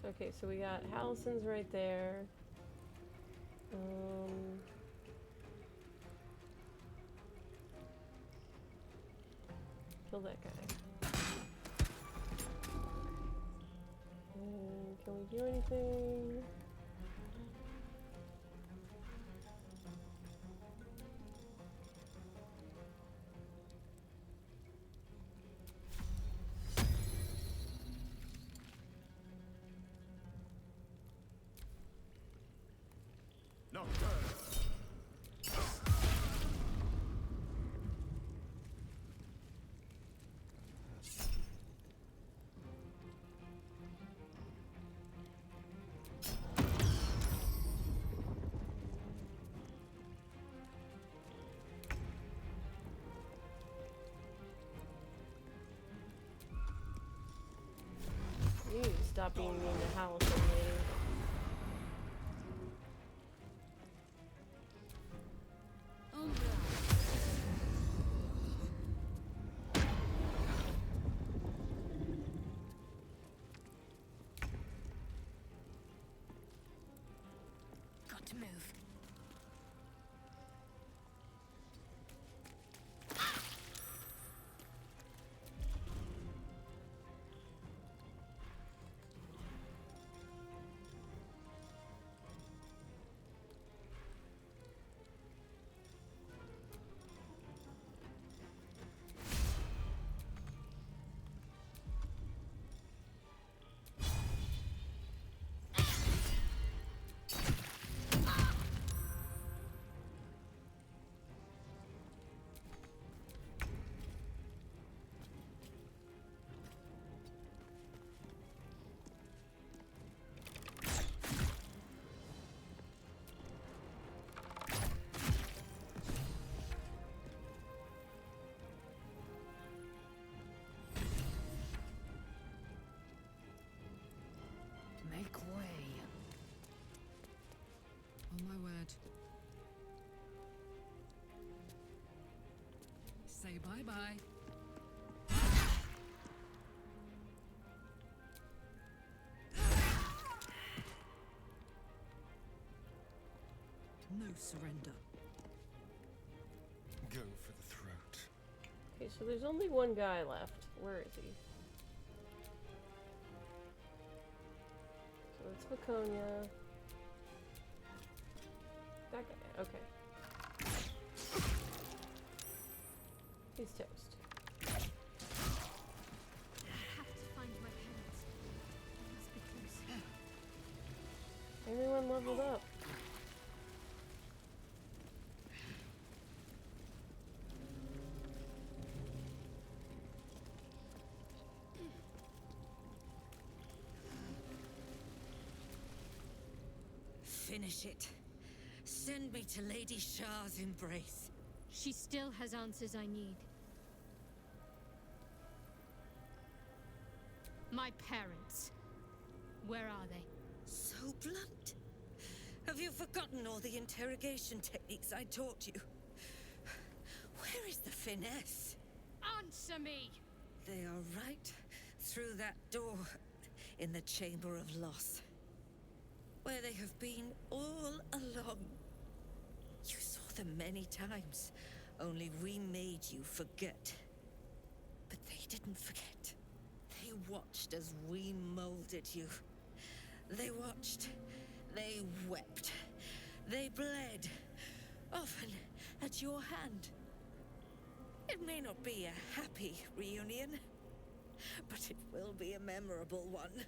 Okay, so we got Hallison's right there. Kill that guy. And can we do anything? You need to stop being mean to Hallison, lady. Got to move. Make way. On my word. Say bye-bye. No surrender. Go for the throat. Okay, so there's only one guy left. Where is he? So it's Laconia. That guy, okay. He's toast. I have to find my parents. They must be close. Everyone leveled up. finish it. Send me to Lady Shah's embrace. She still has answers I need. My parents. Where are they? So blunt. Have you forgotten all the interrogation techniques I taught you? Where is the finesse? Answer me! They are right through that door in the Chamber of Loss, where they have been all along. You saw them many times, only we made you forget. But they didn't forget. They watched as we molded you. They watched, they wept, they bled, often at your hand. It may not be a happy reunion, but it will be a memorable one.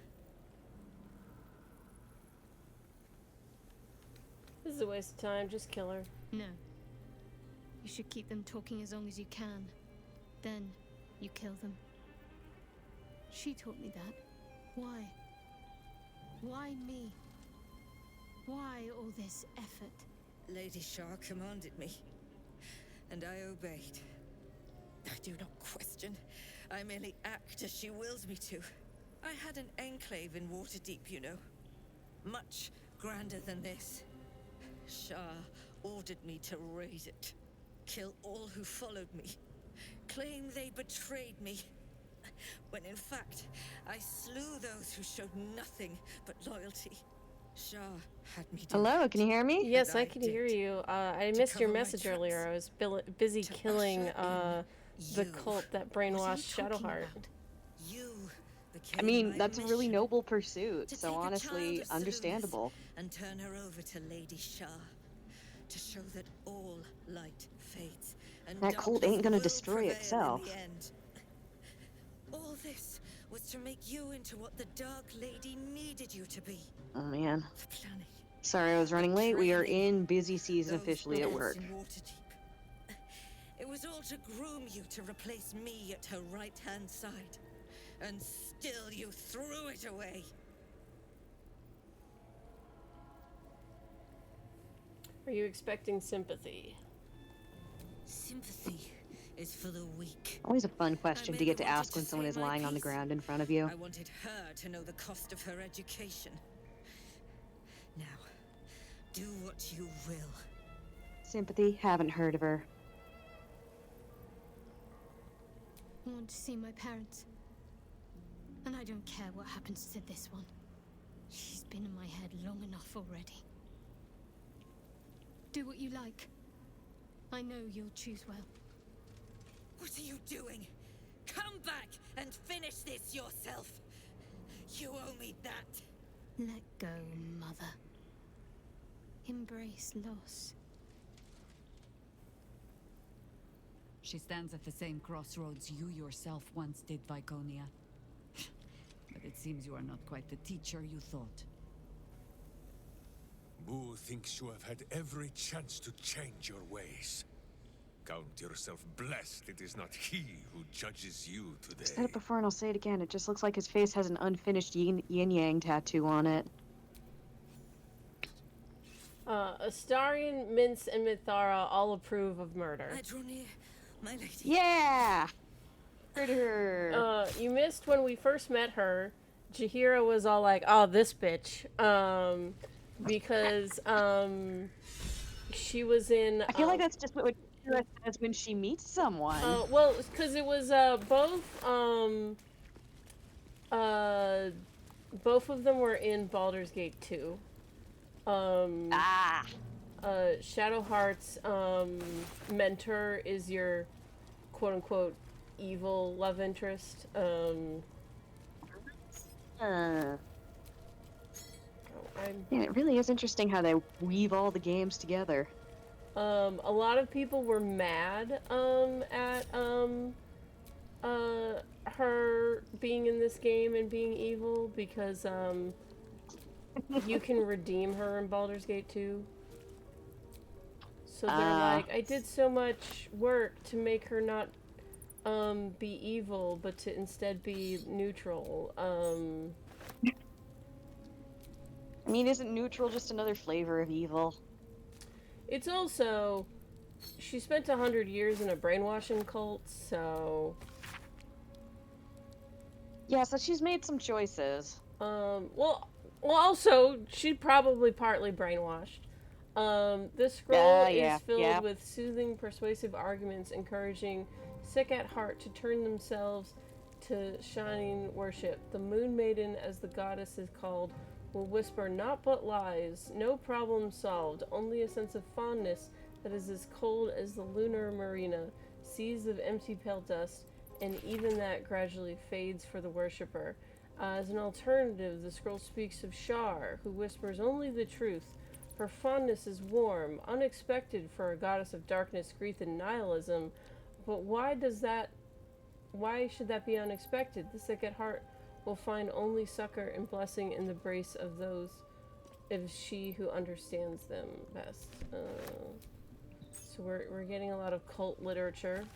This is a waste of time. Just kill her. No. You should keep them talking as long as you can. Then, you kill them. She taught me that. Why? Why me? Why all this effort? Lady Shah commanded me, and I obeyed. I do not question. I merely act as she wills me to. I had an enclave in Waterdeep, you know. Much grander than this. Shah ordered me to raise it. Kill all who followed me. Claim they betrayed me. When in fact, I slew those who showed nothing but loyalty. Shah had me do Hello, can you hear me? Yes, I can hear you. I missed your message earlier. I was busy killing the cult that brainwashed Shadowheart. I mean, that's a really noble pursuit, so honestly, understandable. And turn her over to Lady Shah to show that all light fades and That cult ain't gonna destroy prevail itself. in the end. All this was to make you into what the Dark Lady needed you to be. Oh man. The planning. Sorry I was running late. We are in busy season officially at work. In Waterdeep. It was all to groom you to replace me at her right-hand side. And still you threw it away. Are you expecting sympathy? Sympathy is for the weak. Always a fun question to get to ask when someone is lying on the ground in front of you. I wanted her to know the cost of her education. Now, do what you will. Sympathy, haven't heard of her. I want to see my parents. And I don't care what happens to this one. She's been in my head long enough already. Do what you like. I know you'll choose well. What are you doing? Come back and finish this yourself. You owe me that. Let go, Mother. Embrace loss. She stands at the same crossroads you yourself once did, Viconia. But it seems you are not quite the teacher you thought. Boo thinks you have had every chance to change your ways. Count yourself blessed it is not he who judges you I said today. it before and I'll say it again. It just looks like his face has an unfinished yin-yang tattoo on it. Astarion, Mince, and Mithara all approve of murder. I draw near, my lady. Yeah! Murder! You missed when we first met her. Jaheira was all like, "Oh, this bitch," because she was in. I feel like that's just what Jaheira says when she meets someone. Well, because it was both of them were in Baldur's Gate 2. Shadowheart's mentor is your quote-unquote evil love interest. Yeah, it really is interesting how they weave all the games together. A lot of people were mad at her being in this game and being evil because you can redeem her in Baldur's Gate 2. So they're like, I did so much work to make her not be evil, but to instead be neutral. I mean, isn't neutral just another flavor of evil? It's also, she spent 100 years in a brainwashing cult, so... Yeah, so she's made some choices. Well, also, she probably partly brainwashed. This scroll is filled with soothing, persuasive arguments encouraging sick at heart to turn themselves to shining worship. The Moon Maiden, as the goddess is called, will whisper not but lies, no problem solved, only a sense of fondness that is as cold as the lunar marina, seas of empty pale dust, and even that gradually fades for the worshipper. As an alternative, the scroll speaks of Shar, who whispers only the truth. Her fondness is warm, unexpected for a goddess of darkness, grief, and nihilism. But why should that be unexpected? The sick at heart will find only succor and blessing in the brace of those of she who understands them best. So we're getting a lot of cult literature.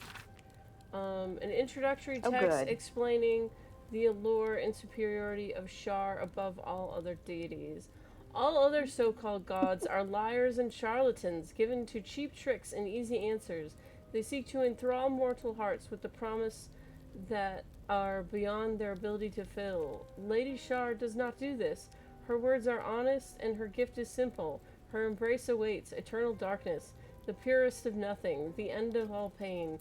An introductory text explaining the allure and superiority of Shar above all other deities. All other so-called gods are liars and charlatans, given to cheap tricks and easy answers. They seek to enthrall mortal hearts with the promise that are beyond their ability to fill. Lady Shar does not do this. Her words are honest and her gift is simple. Her embrace awaits eternal darkness, the purest of nothing, the end of all pain.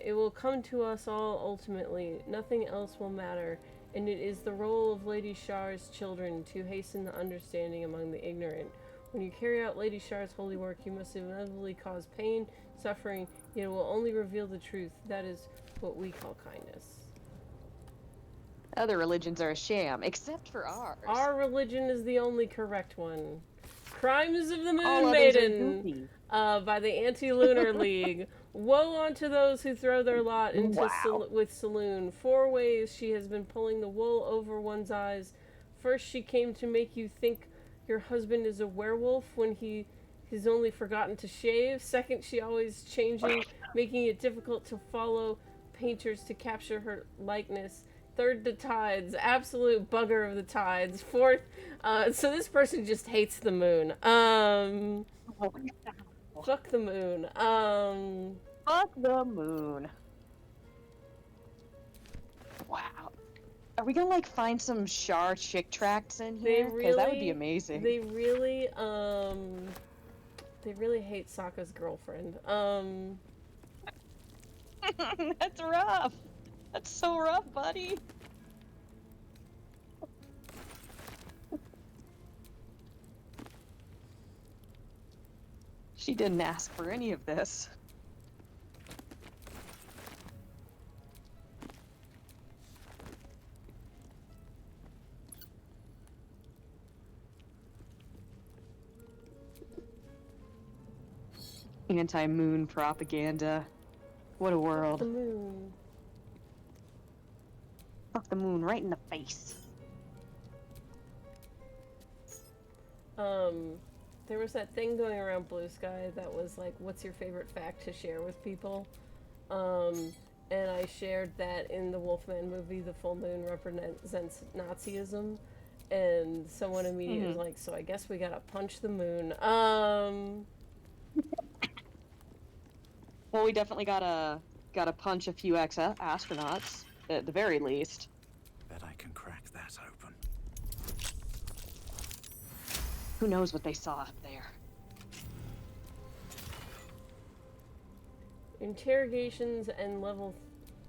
It will come to us all ultimately. Nothing else will matter, and it is the role of Lady Shar's children to hasten the understanding among the ignorant. When you carry out Lady Shar's holy work, you must inevitably cause pain, suffering, yet it will only reveal the truth. That is what we call kindness. Other religions are a sham, except for ours. Our religion is the only correct one. Crimes of the Moon Maiden by the Anti-Lunar League. Woe unto those who throw their lot into with Saloon. 4 ways she has been pulling the wool over one's eyes. First, she came to make you think your husband is a werewolf when he's only forgotten to shave. Second, she always changing, making it difficult to follow painters to capture her likeness. Third, the tides. Absolute bugger of the tides. Fourth, so this person just hates the moon. Fuck the moon. Fuck the moon. Wow. Are we gonna like find some Shar chick tracts in here? Because that would be amazing. They really hate Sokka's girlfriend. That's rough. That's so rough, buddy. She didn't ask for any of this. Anti-moon propaganda. What a world. Fuck the moon. Fuck the moon right in the face. There was that thing going around Blue Sky that was like, what's your favorite fact to share with people? And I shared that in the Wolfman movie, the full moon represents Nazism. And someone immediately was like, so I guess we gotta punch the moon. Well, we definitely gotta punch a few astronauts, at the very least. Bet I can crack that open. Who knows what they saw up there? Interrogations and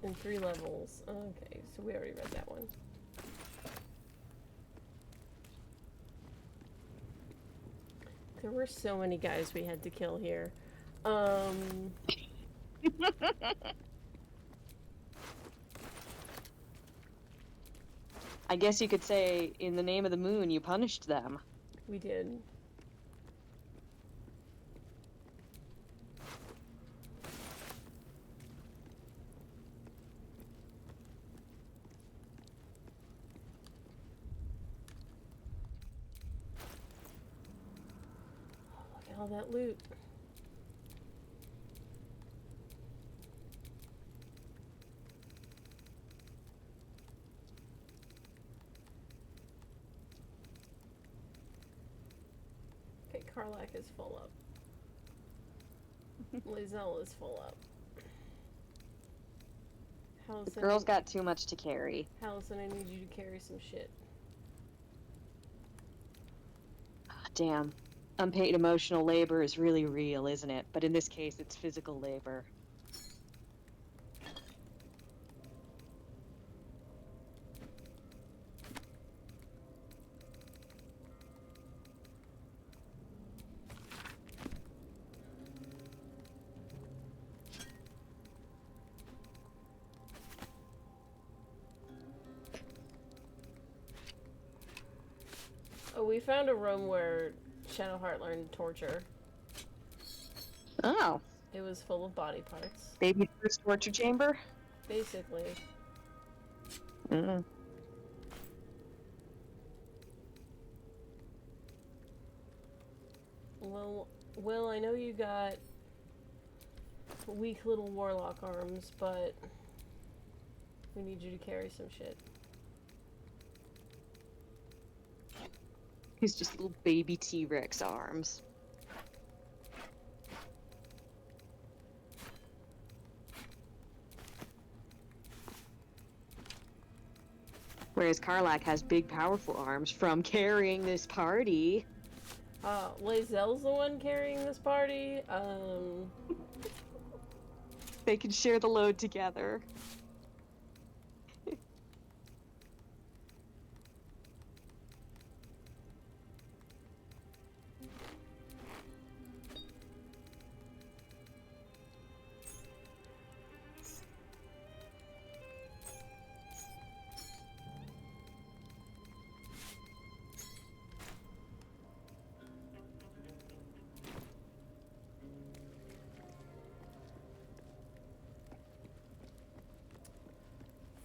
in 3 levels. Okay, so we already read that one. There were so many guys we had to kill here. I guess you could say, in the name of the moon, you punished them. We did. Oh, look at all that loot. Karlak is full up. Lae'zel is full up. The girl's got too much to carry. Hallison, I need you to carry some shit. Damn. Unpaid emotional labor is really real, isn't it? But in this case, it's physical labor. Oh, we found a room where Shadowheart learned torture. Oh. It was full of body parts. Baby first torture chamber? Basically. Mm. Well, Will, I know you got weak little warlock arms, but we need you to carry some shit. He's just little baby T-Rex arms. Whereas Karlak has big, powerful arms from carrying this party. Lae'zel's the one carrying this party. They can share the load together.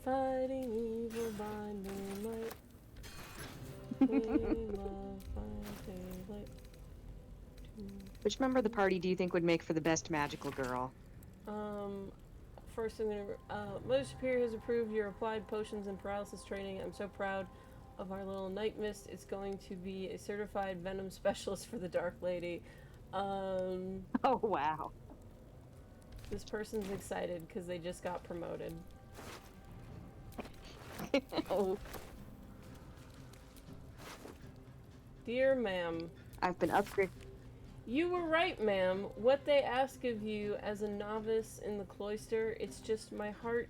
Fighting evil by moonlight. Fleeing love by daylight. Which member of the party do you think would make for the best magical girl? First I'm gonna, Mother Superior has approved your applied potions and paralysis training. I'm so proud of our little night mist. It's going to be a certified venom specialist for the Dark Lady. Oh, wow. This person's excited because they just got promoted. Oh. Dear ma'am. I've been upgraded. You were right, ma'am. What they ask of you as a novice in the cloister, it's just my heart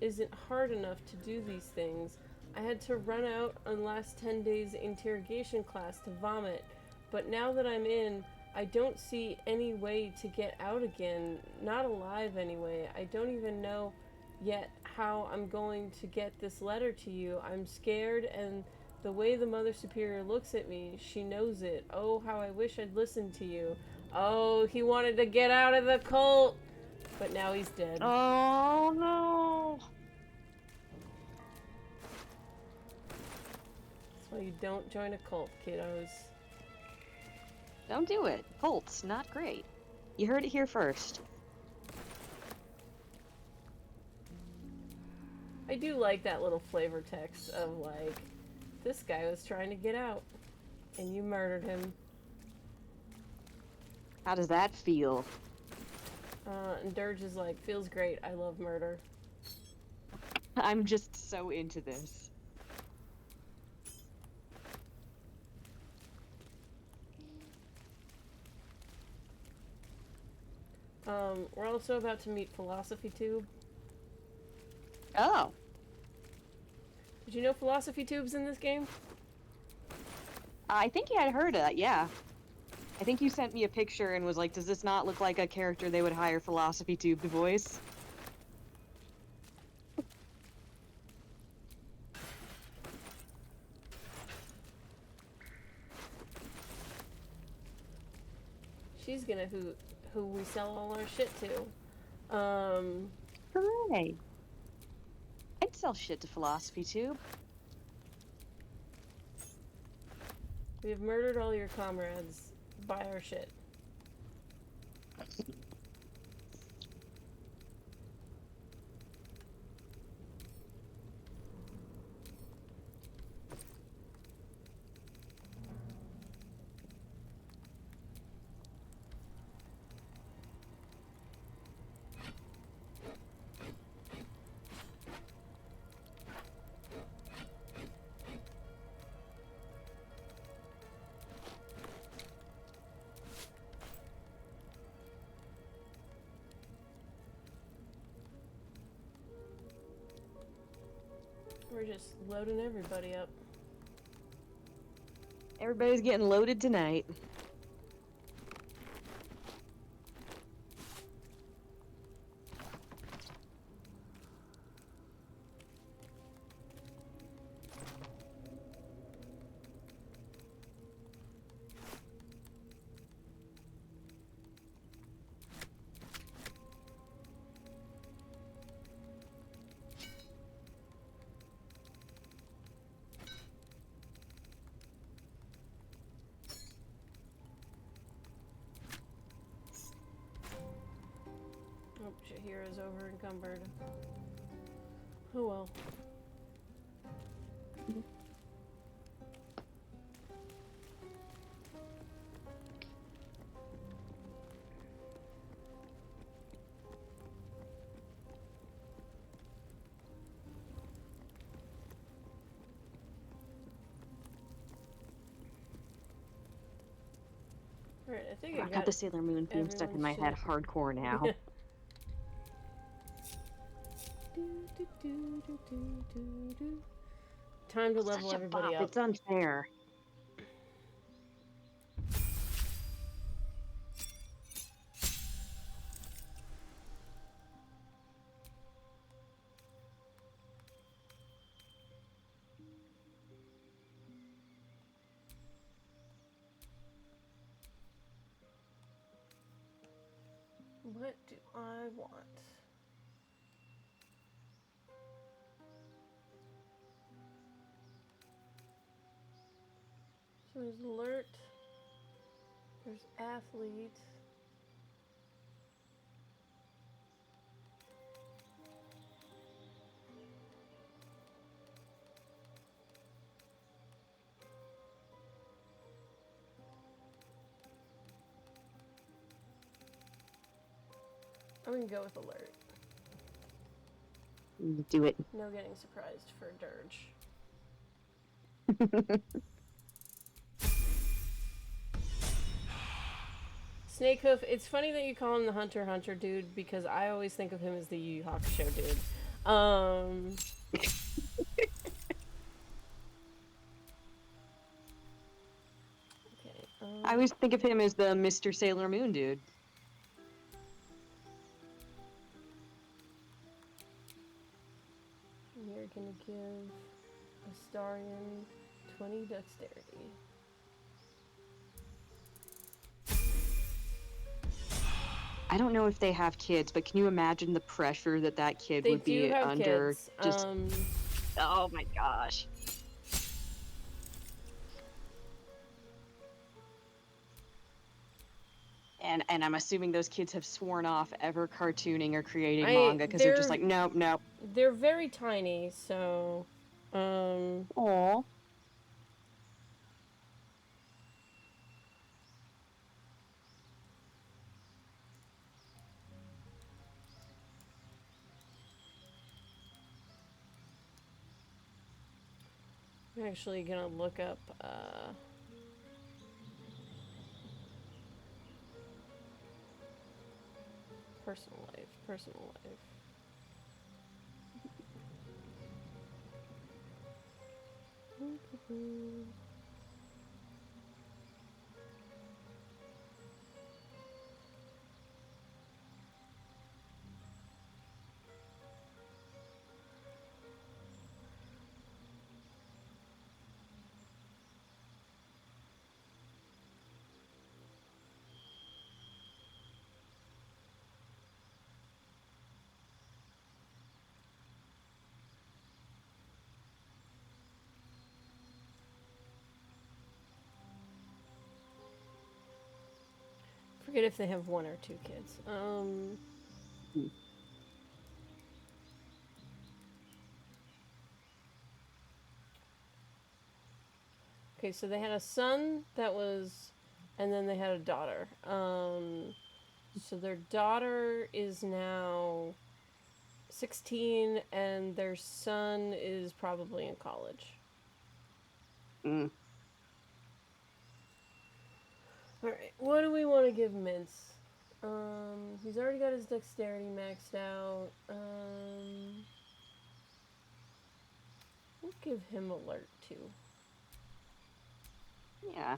isn't hard enough to do these things. I had to run out on last 10 days interrogation class to vomit, but now that I'm in, I don't see any way to get out again. Not alive anyway. I don't even know yet how I'm going to get this letter to you. I'm scared, and the way the Mother Superior looks at me, she knows it. Oh, how I wish I'd listened to you. Oh, he wanted to get out of the cult, but now he's dead. Oh, no. That's why you don't join a cult, kiddos. Don't do it. Cults, not great. You heard it here first. I do like that little flavor text of, like, this guy was trying to get out, and you murdered him. How does that feel? And Durge is like, feels great, I love murder. I'm just so into this. We're also about to meet Philosophy Tube. Oh. Did you know Philosophy Tube's in this game? I think you had heard of that, yeah. I think you sent me a picture and was like, does this not look like a character they would hire Philosophy Tube to voice? She's gonna who we sell all our shit to. Hooray. I'd sell shit to Philosophy Tube. We have murdered all your comrades. Buy our shit. We're just loading everybody up. Everybody's getting loaded tonight. Oh, Shahira's over encumbered. Oh well. Alright, I think I I got the Sailor Moon theme stuck in my head hardcore now. Time to level Such a everybody bop. up. It's unfair. What do I want? So there's alert. There's athlete. I'm gonna go with alert. Do it. No getting surprised for Durge. Snakehoof, it's funny that you call him the Hunter x Hunter dude because I always think of him as the Yu Yu Hakusho dude. Okay. I always think of him as the Mr. Sailor Moon dude. You're gonna give Astarion 20 dexterity. I don't know if they have kids, but can you imagine the pressure that that kid They would do be have under? kids. Just oh my gosh. And I'm assuming those kids have sworn off ever cartooning or creating manga because they're just like, nope, nope. They're very tiny, so Aww. I'm actually gonna look up personal life. Forget if they have one or two kids. Okay, so they had a son that was, and then they had a daughter. So their daughter is now 16, and their son is probably in college. Alright, what do we want to give Mince? He's already got his dexterity maxed out. give him alert too. Yeah.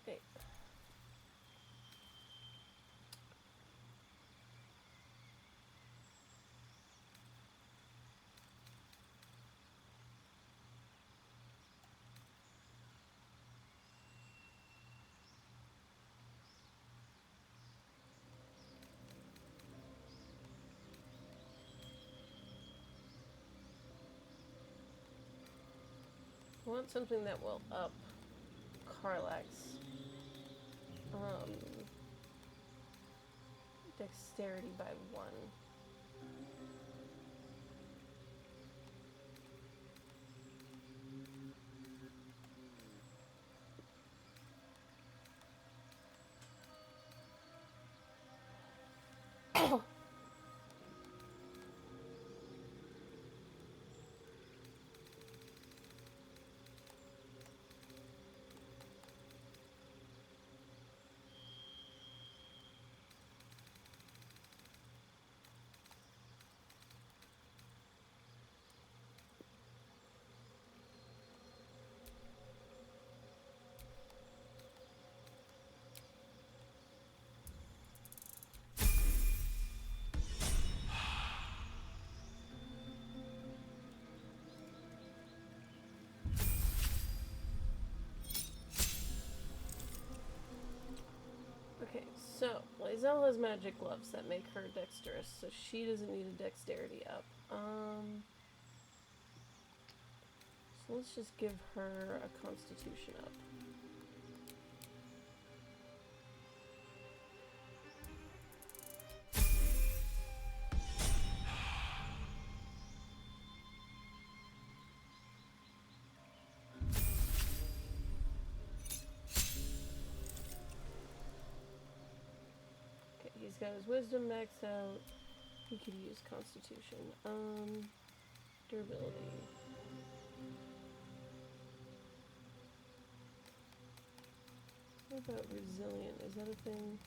Okay. I want something that will up Karlach's dexterity by 1. Okay, so Lae'zel has magic gloves that make her dexterous, so she doesn't need a dexterity up. So let's just give her a constitution up. Okay, he's got his wisdom maxed out. He could use constitution. Durability. What about resilient? Is that a thing?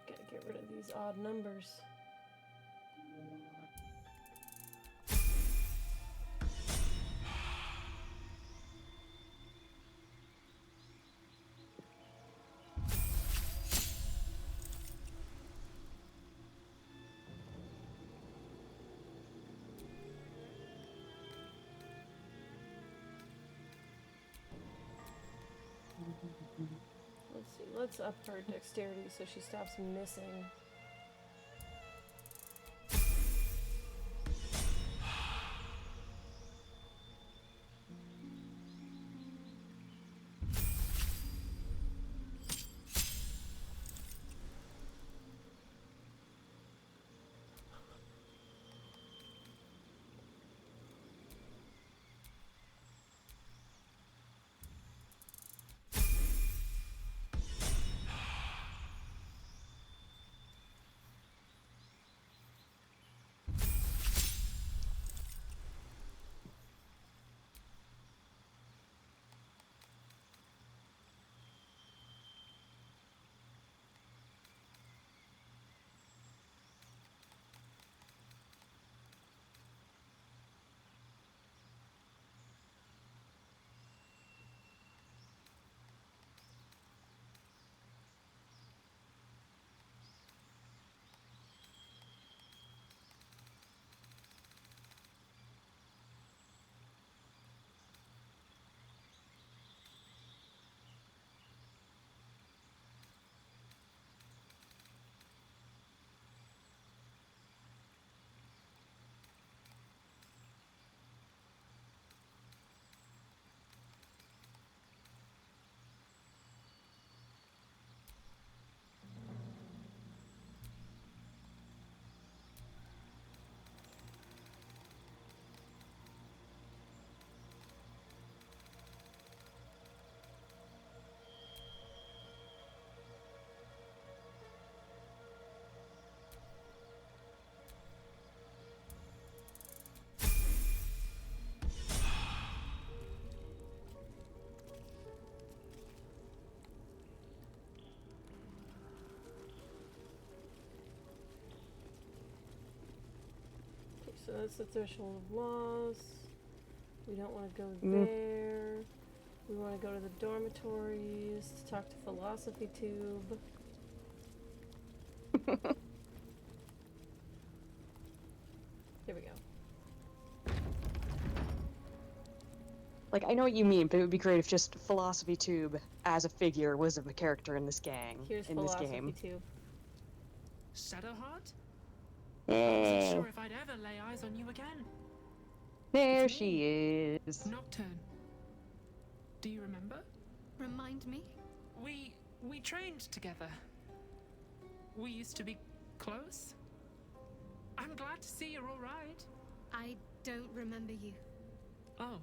Gotta get rid of these odd numbers. Let's see, let's up her dexterity so she stops missing. That's the threshold of loss. We don't want to go Mm. there. We want to go to the dormitories to talk to Philosophy Tube. Here we go. Like, I know what you mean, but it would be great if just Philosophy Tube as a figure was a character in this gang, Here's in this Philosophy game. Tube. Shadowheart? I Hey. wasn't sure if I'd ever lay eyes on you again. There It's me, she is. Nocturne. Do you remember? Remind me? We trained together. We used to be close. I'm glad to see you're all right. I don't remember you. Oh.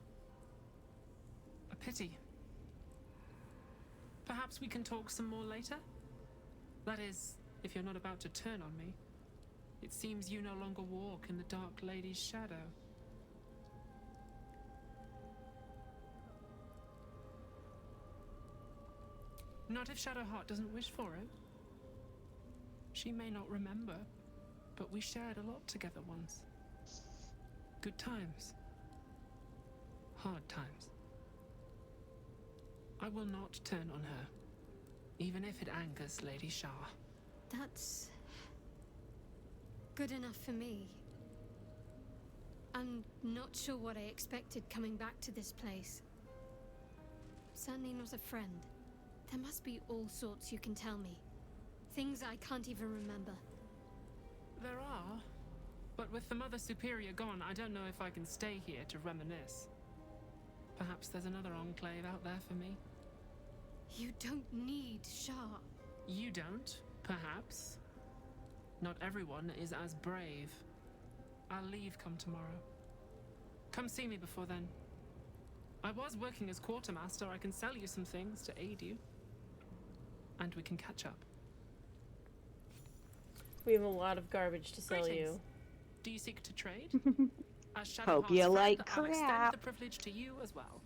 A pity. Perhaps we can talk some more later? That is, if you're not about to turn on me. It seems you no longer walk in the Dark Lady's shadow. Not if Shadowheart doesn't wish for it. She may not remember, but we shared a lot together once. Good times. Hard times. I will not turn on her, even if it angers Lady Shah. That's good enough for me. I'm not sure what I expected coming back to this place. Certainly not a friend. There must be all sorts you can tell me. Things I can't even remember. There are, but with the Mother Superior gone, I don't know if I can stay here to reminisce. Perhaps there's another enclave out there for me. You don't need Shah. You don't, perhaps. Not everyone is as brave. I'll leave come tomorrow. Come see me before then. I was working as quartermaster. I can sell you some things to aid you. And we can catch up. We have a lot of garbage to sell you. Do you seek to trade? As Hope Shadowheart's you friend, like I'll extend crap. the privilege to you as well.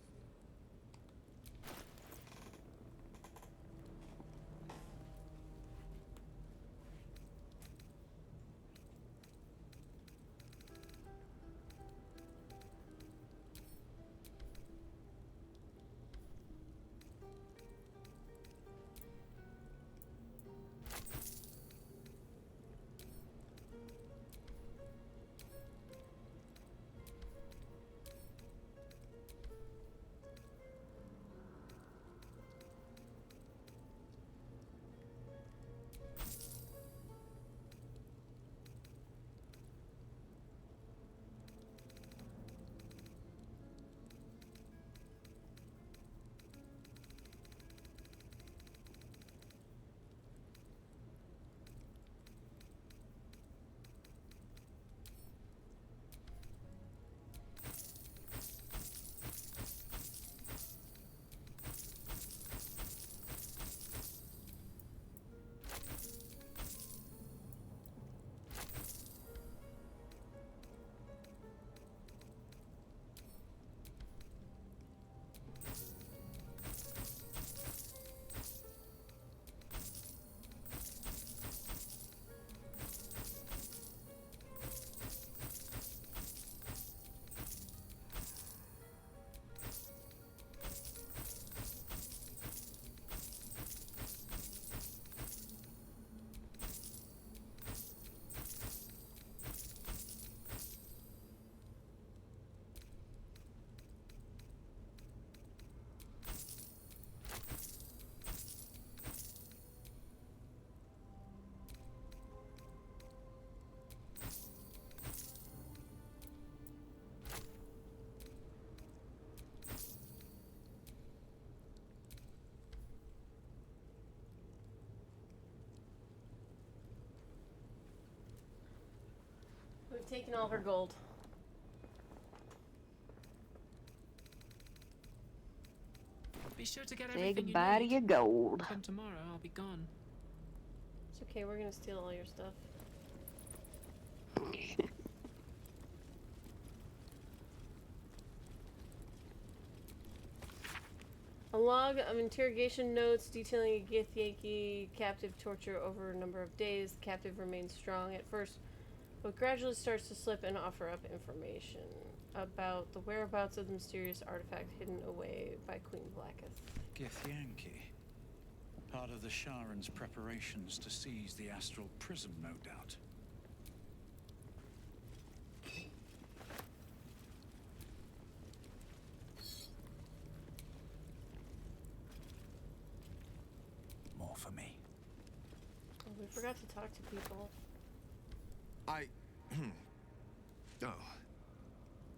We've taken all of her gold. Be sure to get Say everything goodbye to you your need. gold. Come tomorrow, I'll be gone. It's okay, we're gonna steal all your stuff. A log of interrogation notes detailing a Githyanki captive torture over a number of days. The captive remained strong. At first, but gradually starts to slip and offer up information about the whereabouts of the mysterious artifact hidden away by Queen Blacketh. Githyanki. Part of the Sharan's preparations to seize the astral prism, no doubt. More for me. Oh, we forgot to talk to people. Oh.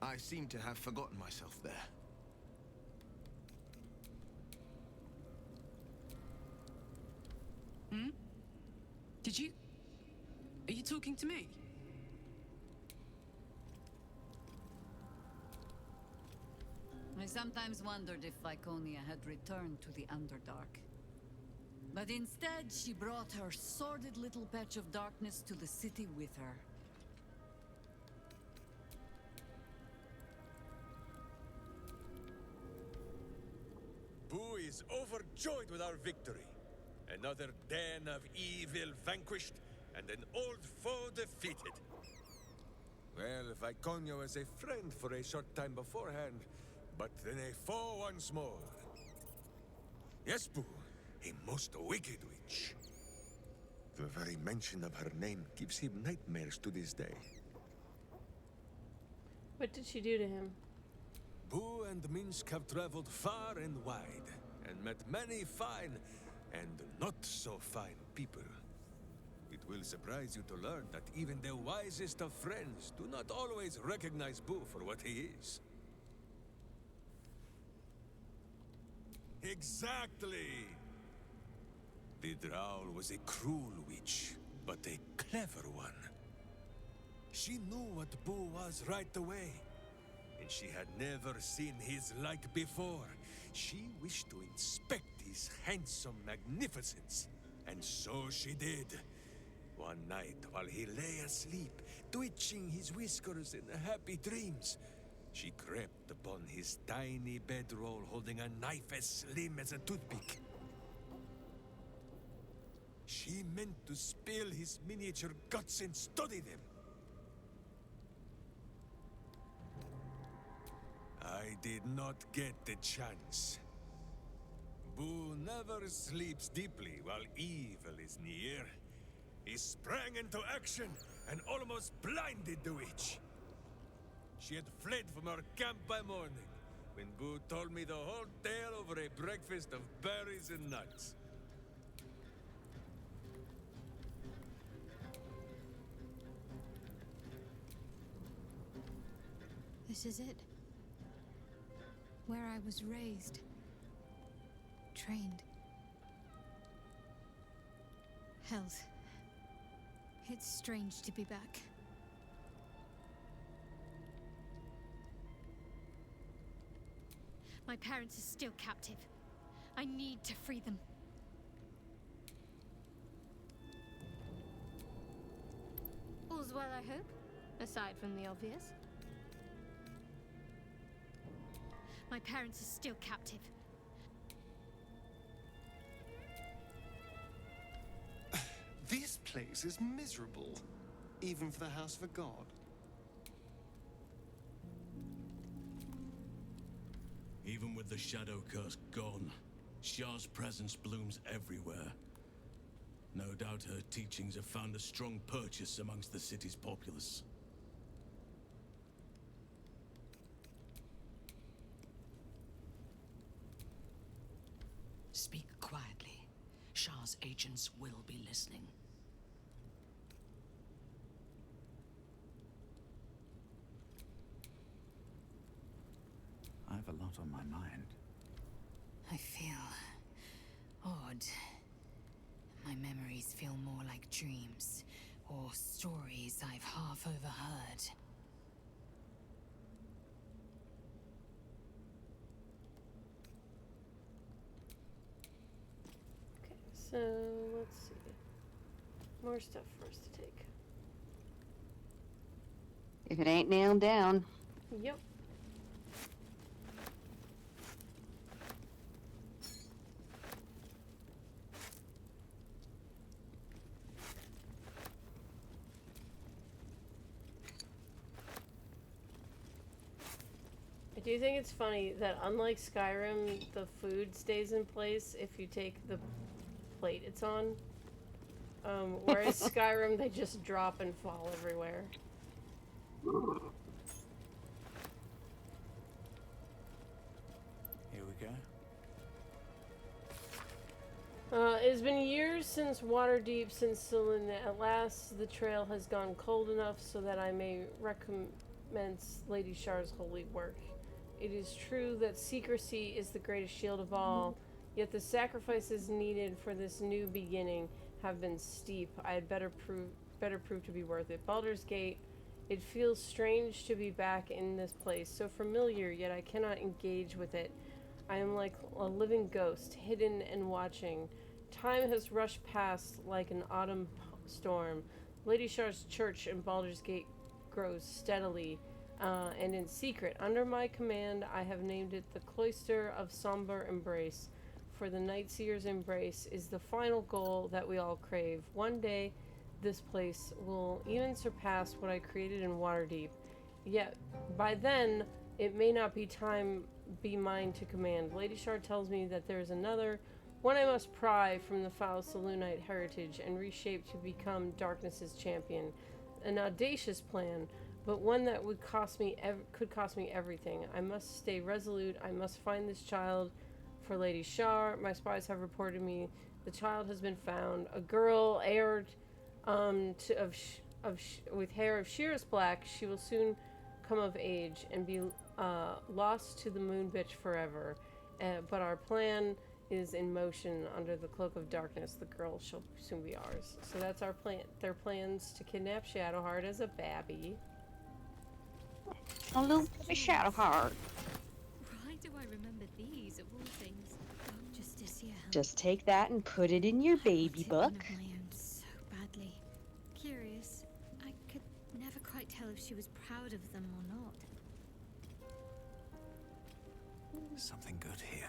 I seem to have forgotten myself there. Hmm? Did you... Are you talking to me? I sometimes wondered if Viconia had returned to the Underdark. But instead, she brought her sordid little patch of darkness to the city with her. Boo is overjoyed with our victory. Another den of evil vanquished, and an old foe defeated. Well, Viconia was a friend for a short time beforehand, but then a foe once more. Yes, Boo, a most wicked witch. The very mention of her name gives him nightmares to this day. What did she do to him? Boo and Minsk have traveled far and wide, and met many fine and not so fine people. It will surprise you to learn that even the wisest of friends do not always recognize Boo for what he is. Exactly! The Drow was a cruel witch, but a clever one. She knew what Boo was right away, and she had never seen his like before. She wished to inspect his handsome magnificence, and so she did. One night, while he lay asleep, twitching his whiskers in happy dreams, she crept upon his tiny bedroll holding a knife as slim as a toothpick. She meant to spill his miniature guts and study them. I did not get the chance. Boo never sleeps deeply while evil is near. He sprang into action and almost blinded the witch. She had fled from our camp by morning, when Boo told me the whole tale over a breakfast of berries and nuts. This is it. Where I was raised. Trained. Held. It's strange to be back. My parents are still captive. I need to free them. All's well, I hope? Aside from the obvious. My parents are still captive. This place is miserable, even for the house of a god. Even with the shadow curse gone, Shah's presence blooms everywhere. No doubt her teachings have found a strong purchase amongst the city's populace. Speak quietly. Shah's agents will be listening. I have a lot on my mind. I feel odd. My memories feel more like dreams, or stories I've half overheard. Okay, so let's see. More stuff for us to take. If it ain't nailed down. Yep. do think it's funny that unlike Skyrim, the food stays in place if you take the plate it's on. Whereas Skyrim, they just drop and fall everywhere. Here we go. It has been years since Waterdeep, since Selena. At last, the trail has gone cold enough so that I may recommence Lady Shar's holy work. It is true that secrecy is the greatest shield of all, yet the sacrifices needed for this new beginning have been steep. I had better prove to be worth it. Baldur's Gate. It feels strange to be back in this place, so familiar, yet I cannot engage with it. I am like a living ghost, hidden and watching. Time has rushed past like an autumn storm. Lady Shar's church in Baldur's Gate grows steadily and in secret. Under my command, I have named it the Cloister of Somber Embrace, for the Nightseer's embrace is the final goal that we all crave. One day, this place will even surpass what I created in Waterdeep. Yet, by then, it may not be mine to command. Lady Shard tells me that there is another, one I must pry from the foul Selûnite heritage and reshape to become Darkness's champion. An audacious plan, but one that would could cost me everything. I must stay resolute. I must find this child for Lady Shar. My spies have reported me. The child has been found. A girl heir with hair of sheerest black. She will soon come of age and be lost to the moon bitch forever. But our plan is in motion under the cloak of darkness. The girl shall soon be ours. So that's our plan. Their plans to kidnap Shadowheart as a babby. A little baby Shadowheart. Why do I remember these of all things? Justicia. Just take that and put it in your baby book. One of my own so badly. Curious. I could never quite tell if she was proud of them or not. Something good here.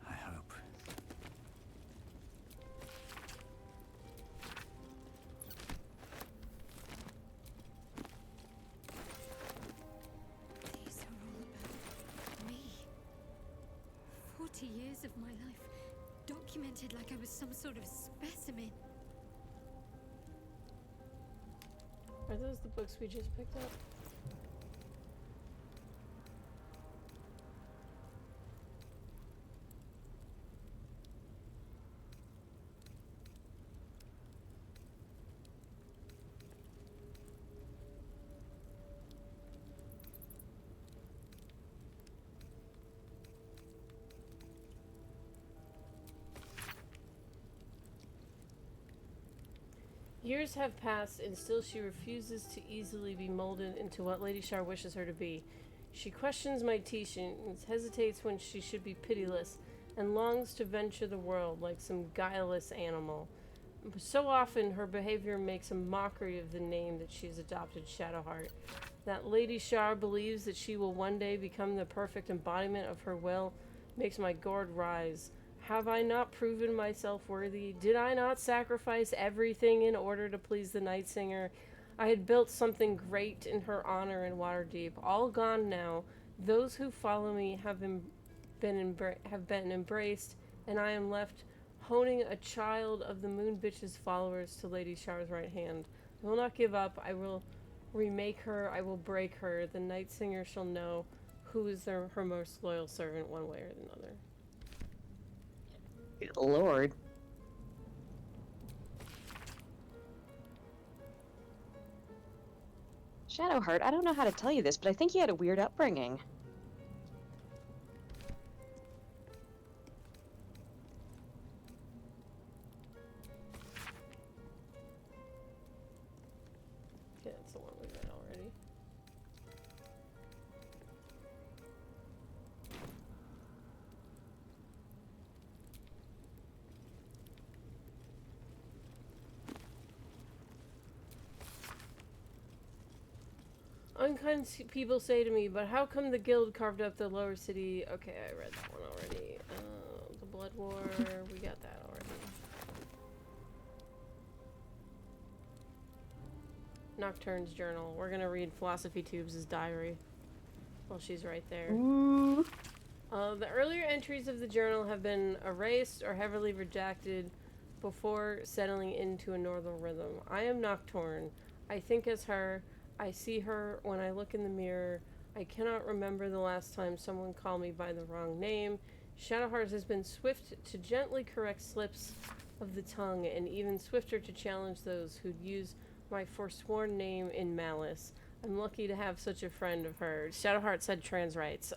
I hope. These are all about me. 40 years of my life, documented like I was some sort of specimen. Are those the books we just picked up? Years have passed, and still she refuses to easily be molded into what Lady Shar wishes her to be. She questions my teachings, hesitates when she should be pitiless, and longs to venture the world like some guileless animal. So often her behavior makes a mockery of the name that she has adopted, Shadowheart. That Lady Shar believes that she will one day become the perfect embodiment of her will makes my gourd rise. Have I not proven myself worthy? Did I not sacrifice everything in order to please the Night Singer? I had built something great in her honor in Waterdeep. All gone now. Those who follow me have been embraced, and I am left honing a child of the Moon Bitch's followers to Lady Shar's right hand. I will not give up. I will remake her. I will break her. The Night Singer shall know who is her most loyal servant one way or another. Good Lord. Shadowheart, I don't know how to tell you this, but I think you had a weird upbringing. Yeah, that's the one we read already. Unkind people say to me, but how come the guild carved up the lower city? Okay, I read that one already. The Blood War, we got that already. Nocturne's journal. We're gonna read Philosophy Tubes' diary. Well, she's right there. Ooh. The earlier entries of the journal have been erased or heavily redacted before settling into a northern rhythm. I am Nocturne. I think as her. I see her when I look in the mirror. I cannot remember the last time someone called me by the wrong name. Shadowheart has been swift to gently correct slips of the tongue, and even swifter to challenge those who'd use my forsworn name in malice. I'm lucky to have such a friend of hers. Shadowheart said trans rights.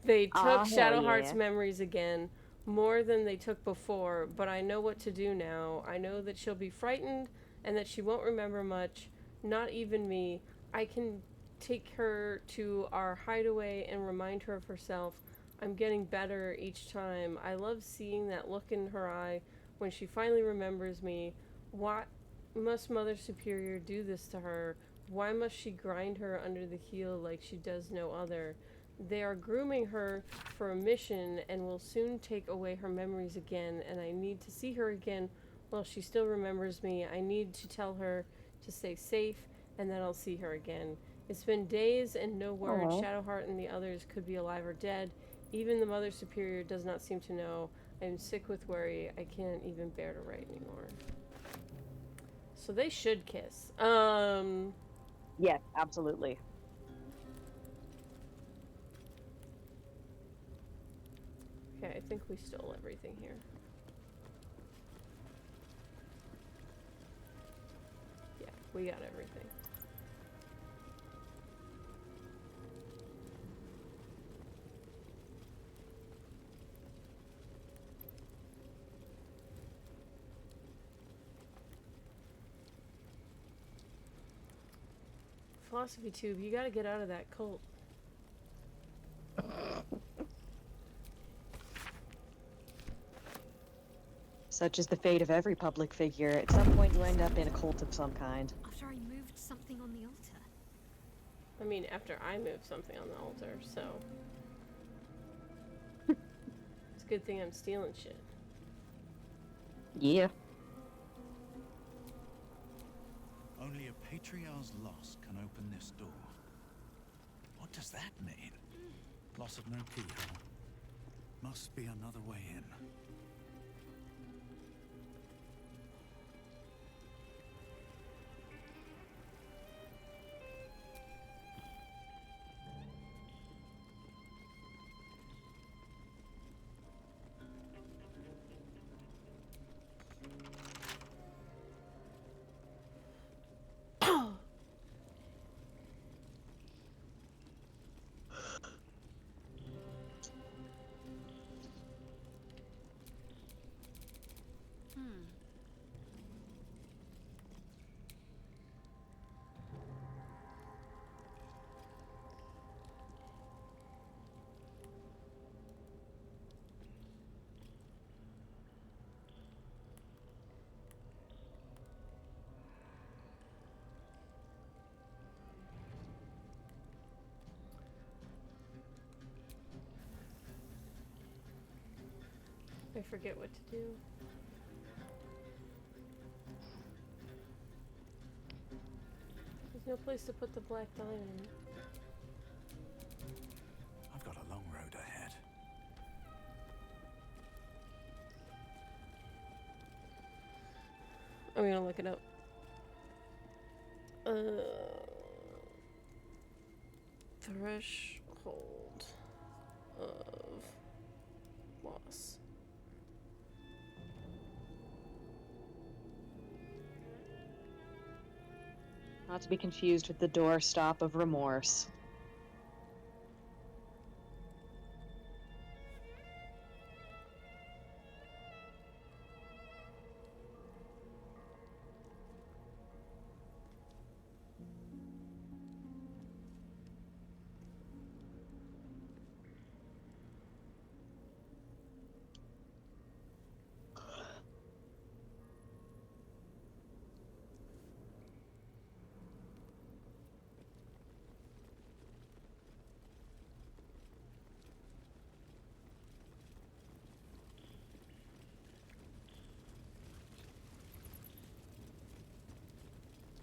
They took Hell Shadowheart's yeah. memories again, more than they took before, but I know what to do now. I know that she'll be frightened and that she won't remember much, not even me. I can take her to our hideaway and remind her of herself. I'm getting better each time. I love seeing that look in her eye when she finally remembers me. Why must Mother Superior do this to her? Why must she grind her under the heel like she does no other? They are grooming her for a mission and will soon take away her memories again, and I need to see her again while she still remembers me. I need to tell her to stay safe, and then I'll see her again. It's been days and no word. Aw. Shadowheart and the others could be alive or dead. Even the Mother Superior does not seem to know. I'm sick with worry. I can't even bear to write anymore. So they should kiss. Yes, absolutely. Okay, I think we stole everything here. Yeah, we got everything. Philosophy Tube, you gotta get out of that cult. Such is the fate of every public figure. At some point, you end up in a cult of some kind. After I moved something on the altar. I mean, after I moved something on the altar, so. It's a good thing I'm stealing shit. Yeah. Only a patriarch's loss can open this door. What does that mean? Loss of no keyhole. Must be another way in. I forget what to do. There's no place to put the black diamond. I've got a long road ahead. I'm gonna look it up. Threshold of loss. Not to be confused with the doorstop of remorse.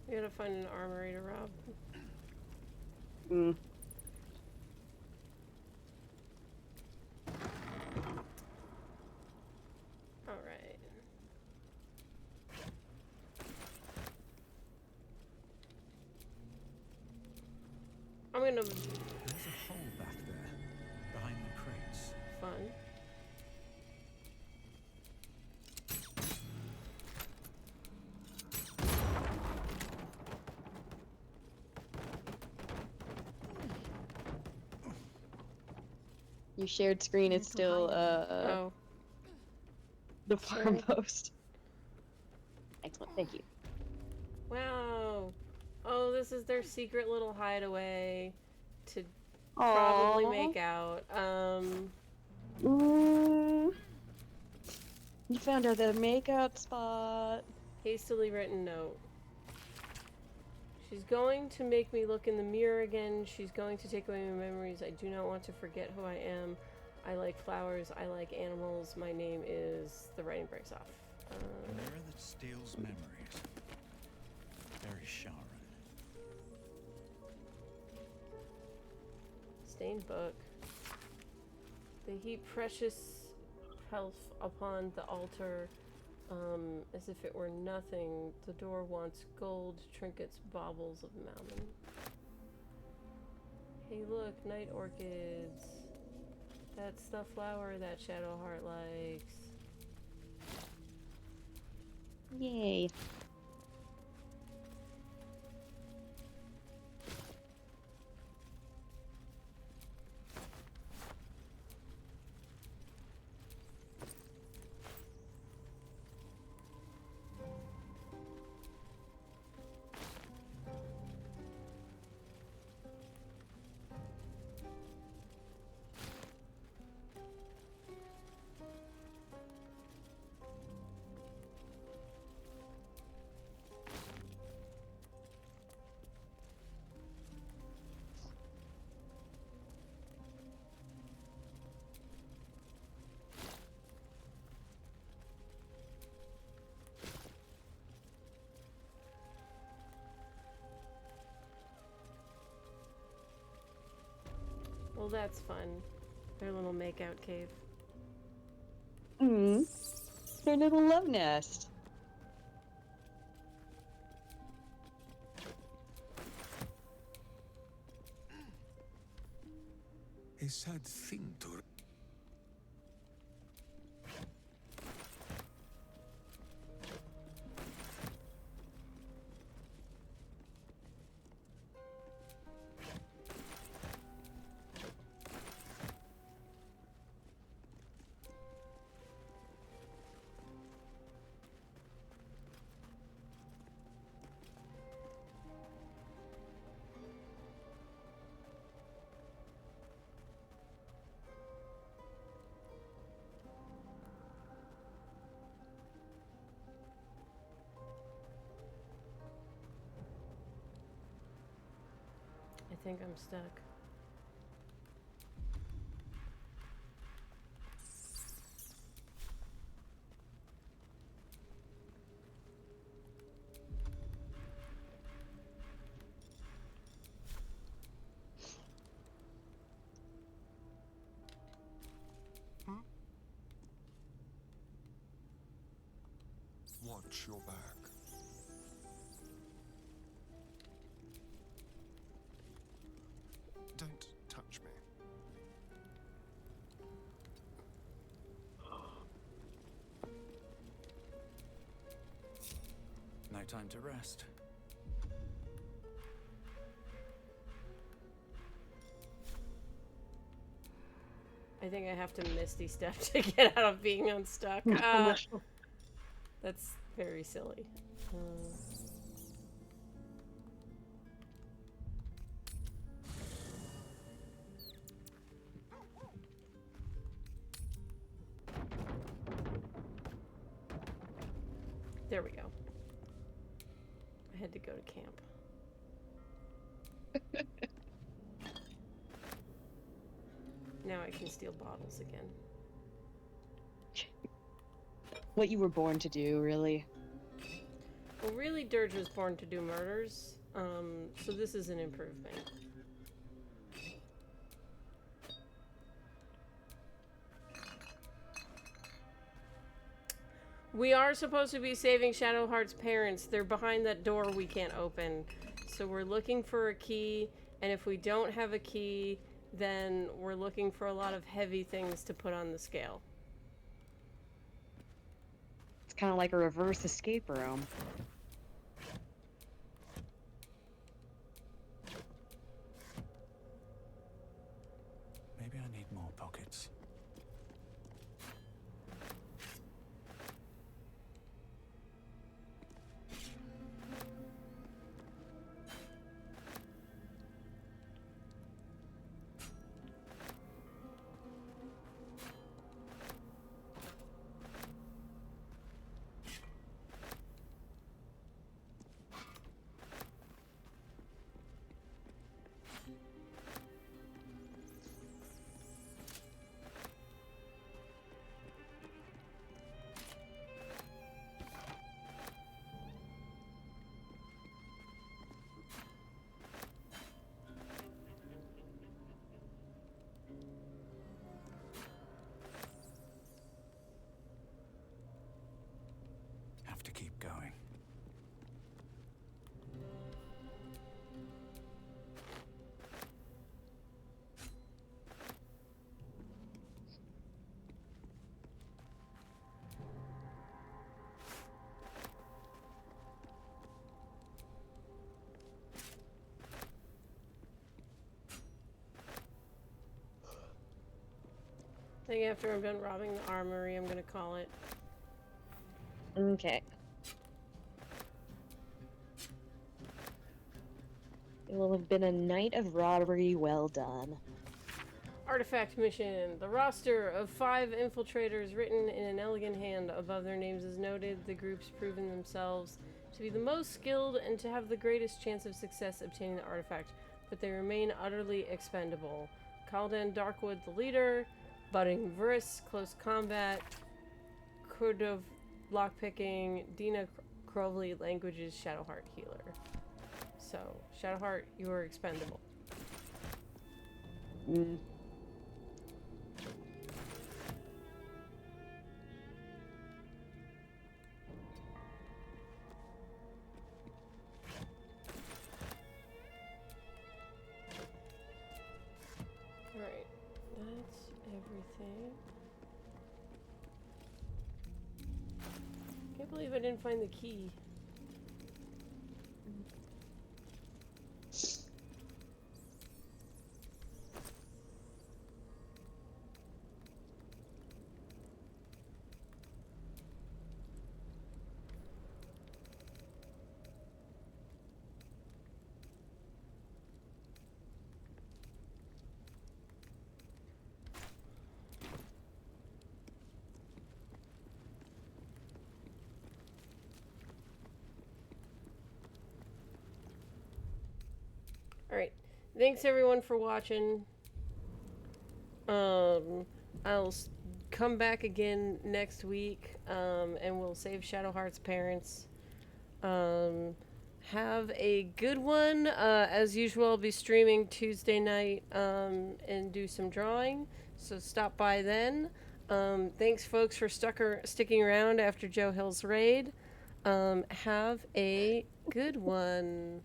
We gotta find an armory to rob. Mm. gonna... There's a hole back there, behind the crates. Fun. You shared screen, it's still, Oh. the Sorry. farm post. Excellent, thank you. Wow. Oh, this is their secret little hideaway to probably Aww. make out. Ooh. You found out the makeout spot. Hastily written note. She's going to make me look in the mirror again. She's going to take away my memories. I do not want to forget who I am. I like flowers. I like animals. My name is... The writing breaks off. A mirror that steals memories. Very Sharon. Stained book. They heap precious pelf upon the altar, as if it were nothing. The door wants gold, trinkets, baubles of mammon. Hey look, night orchids. That's the flower that Shadowheart likes. Yay. Well, that's fun. Their little makeout cave. Their little love nest. A sad thing to... I think I'm stuck. Watch your back. Don't touch me. No time to rest. I think I have to Misty Step to get out of being unstuck. That's very silly. There we go. I had to go to camp. Now I can steal bottles again. What you were born to do, really. Well, really, Durge was born to do murders, so this is an improvement. We are supposed to be saving Shadowheart's parents. They're behind that door we can't open. So we're looking for a key, And if we don't have a key, then we're looking for a lot of heavy things to put on the scale. It's kind of like a reverse escape room. Maybe I need more pockets. Have to keep going. I think after I'm done robbing the armory, I'm gonna call it. Okay. It will have been a night of robbery well done. Artifact mission. The roster of 5 infiltrators written in an elegant hand above their names is noted. The group's proven themselves to be the most skilled and to have the greatest chance of success obtaining the artifact, but they remain utterly expendable. Kaldan Darkwood, the leader. Budding Vriss, close combat. Kurdov, lockpicking. Dina Crowley, languages, Shadowheart, healer. So, Shadowheart, you are expendable. Alright, that's everything. Can't believe I didn't find the key. Alright, thanks everyone for watching. I'll come back again next week, and we'll save Shadowheart's parents. Have a good one. As usual, I'll be streaming Tuesday night, and do some drawing, so stop by then. Thanks folks for sticking around after Joe Hill's raid. Have a good one.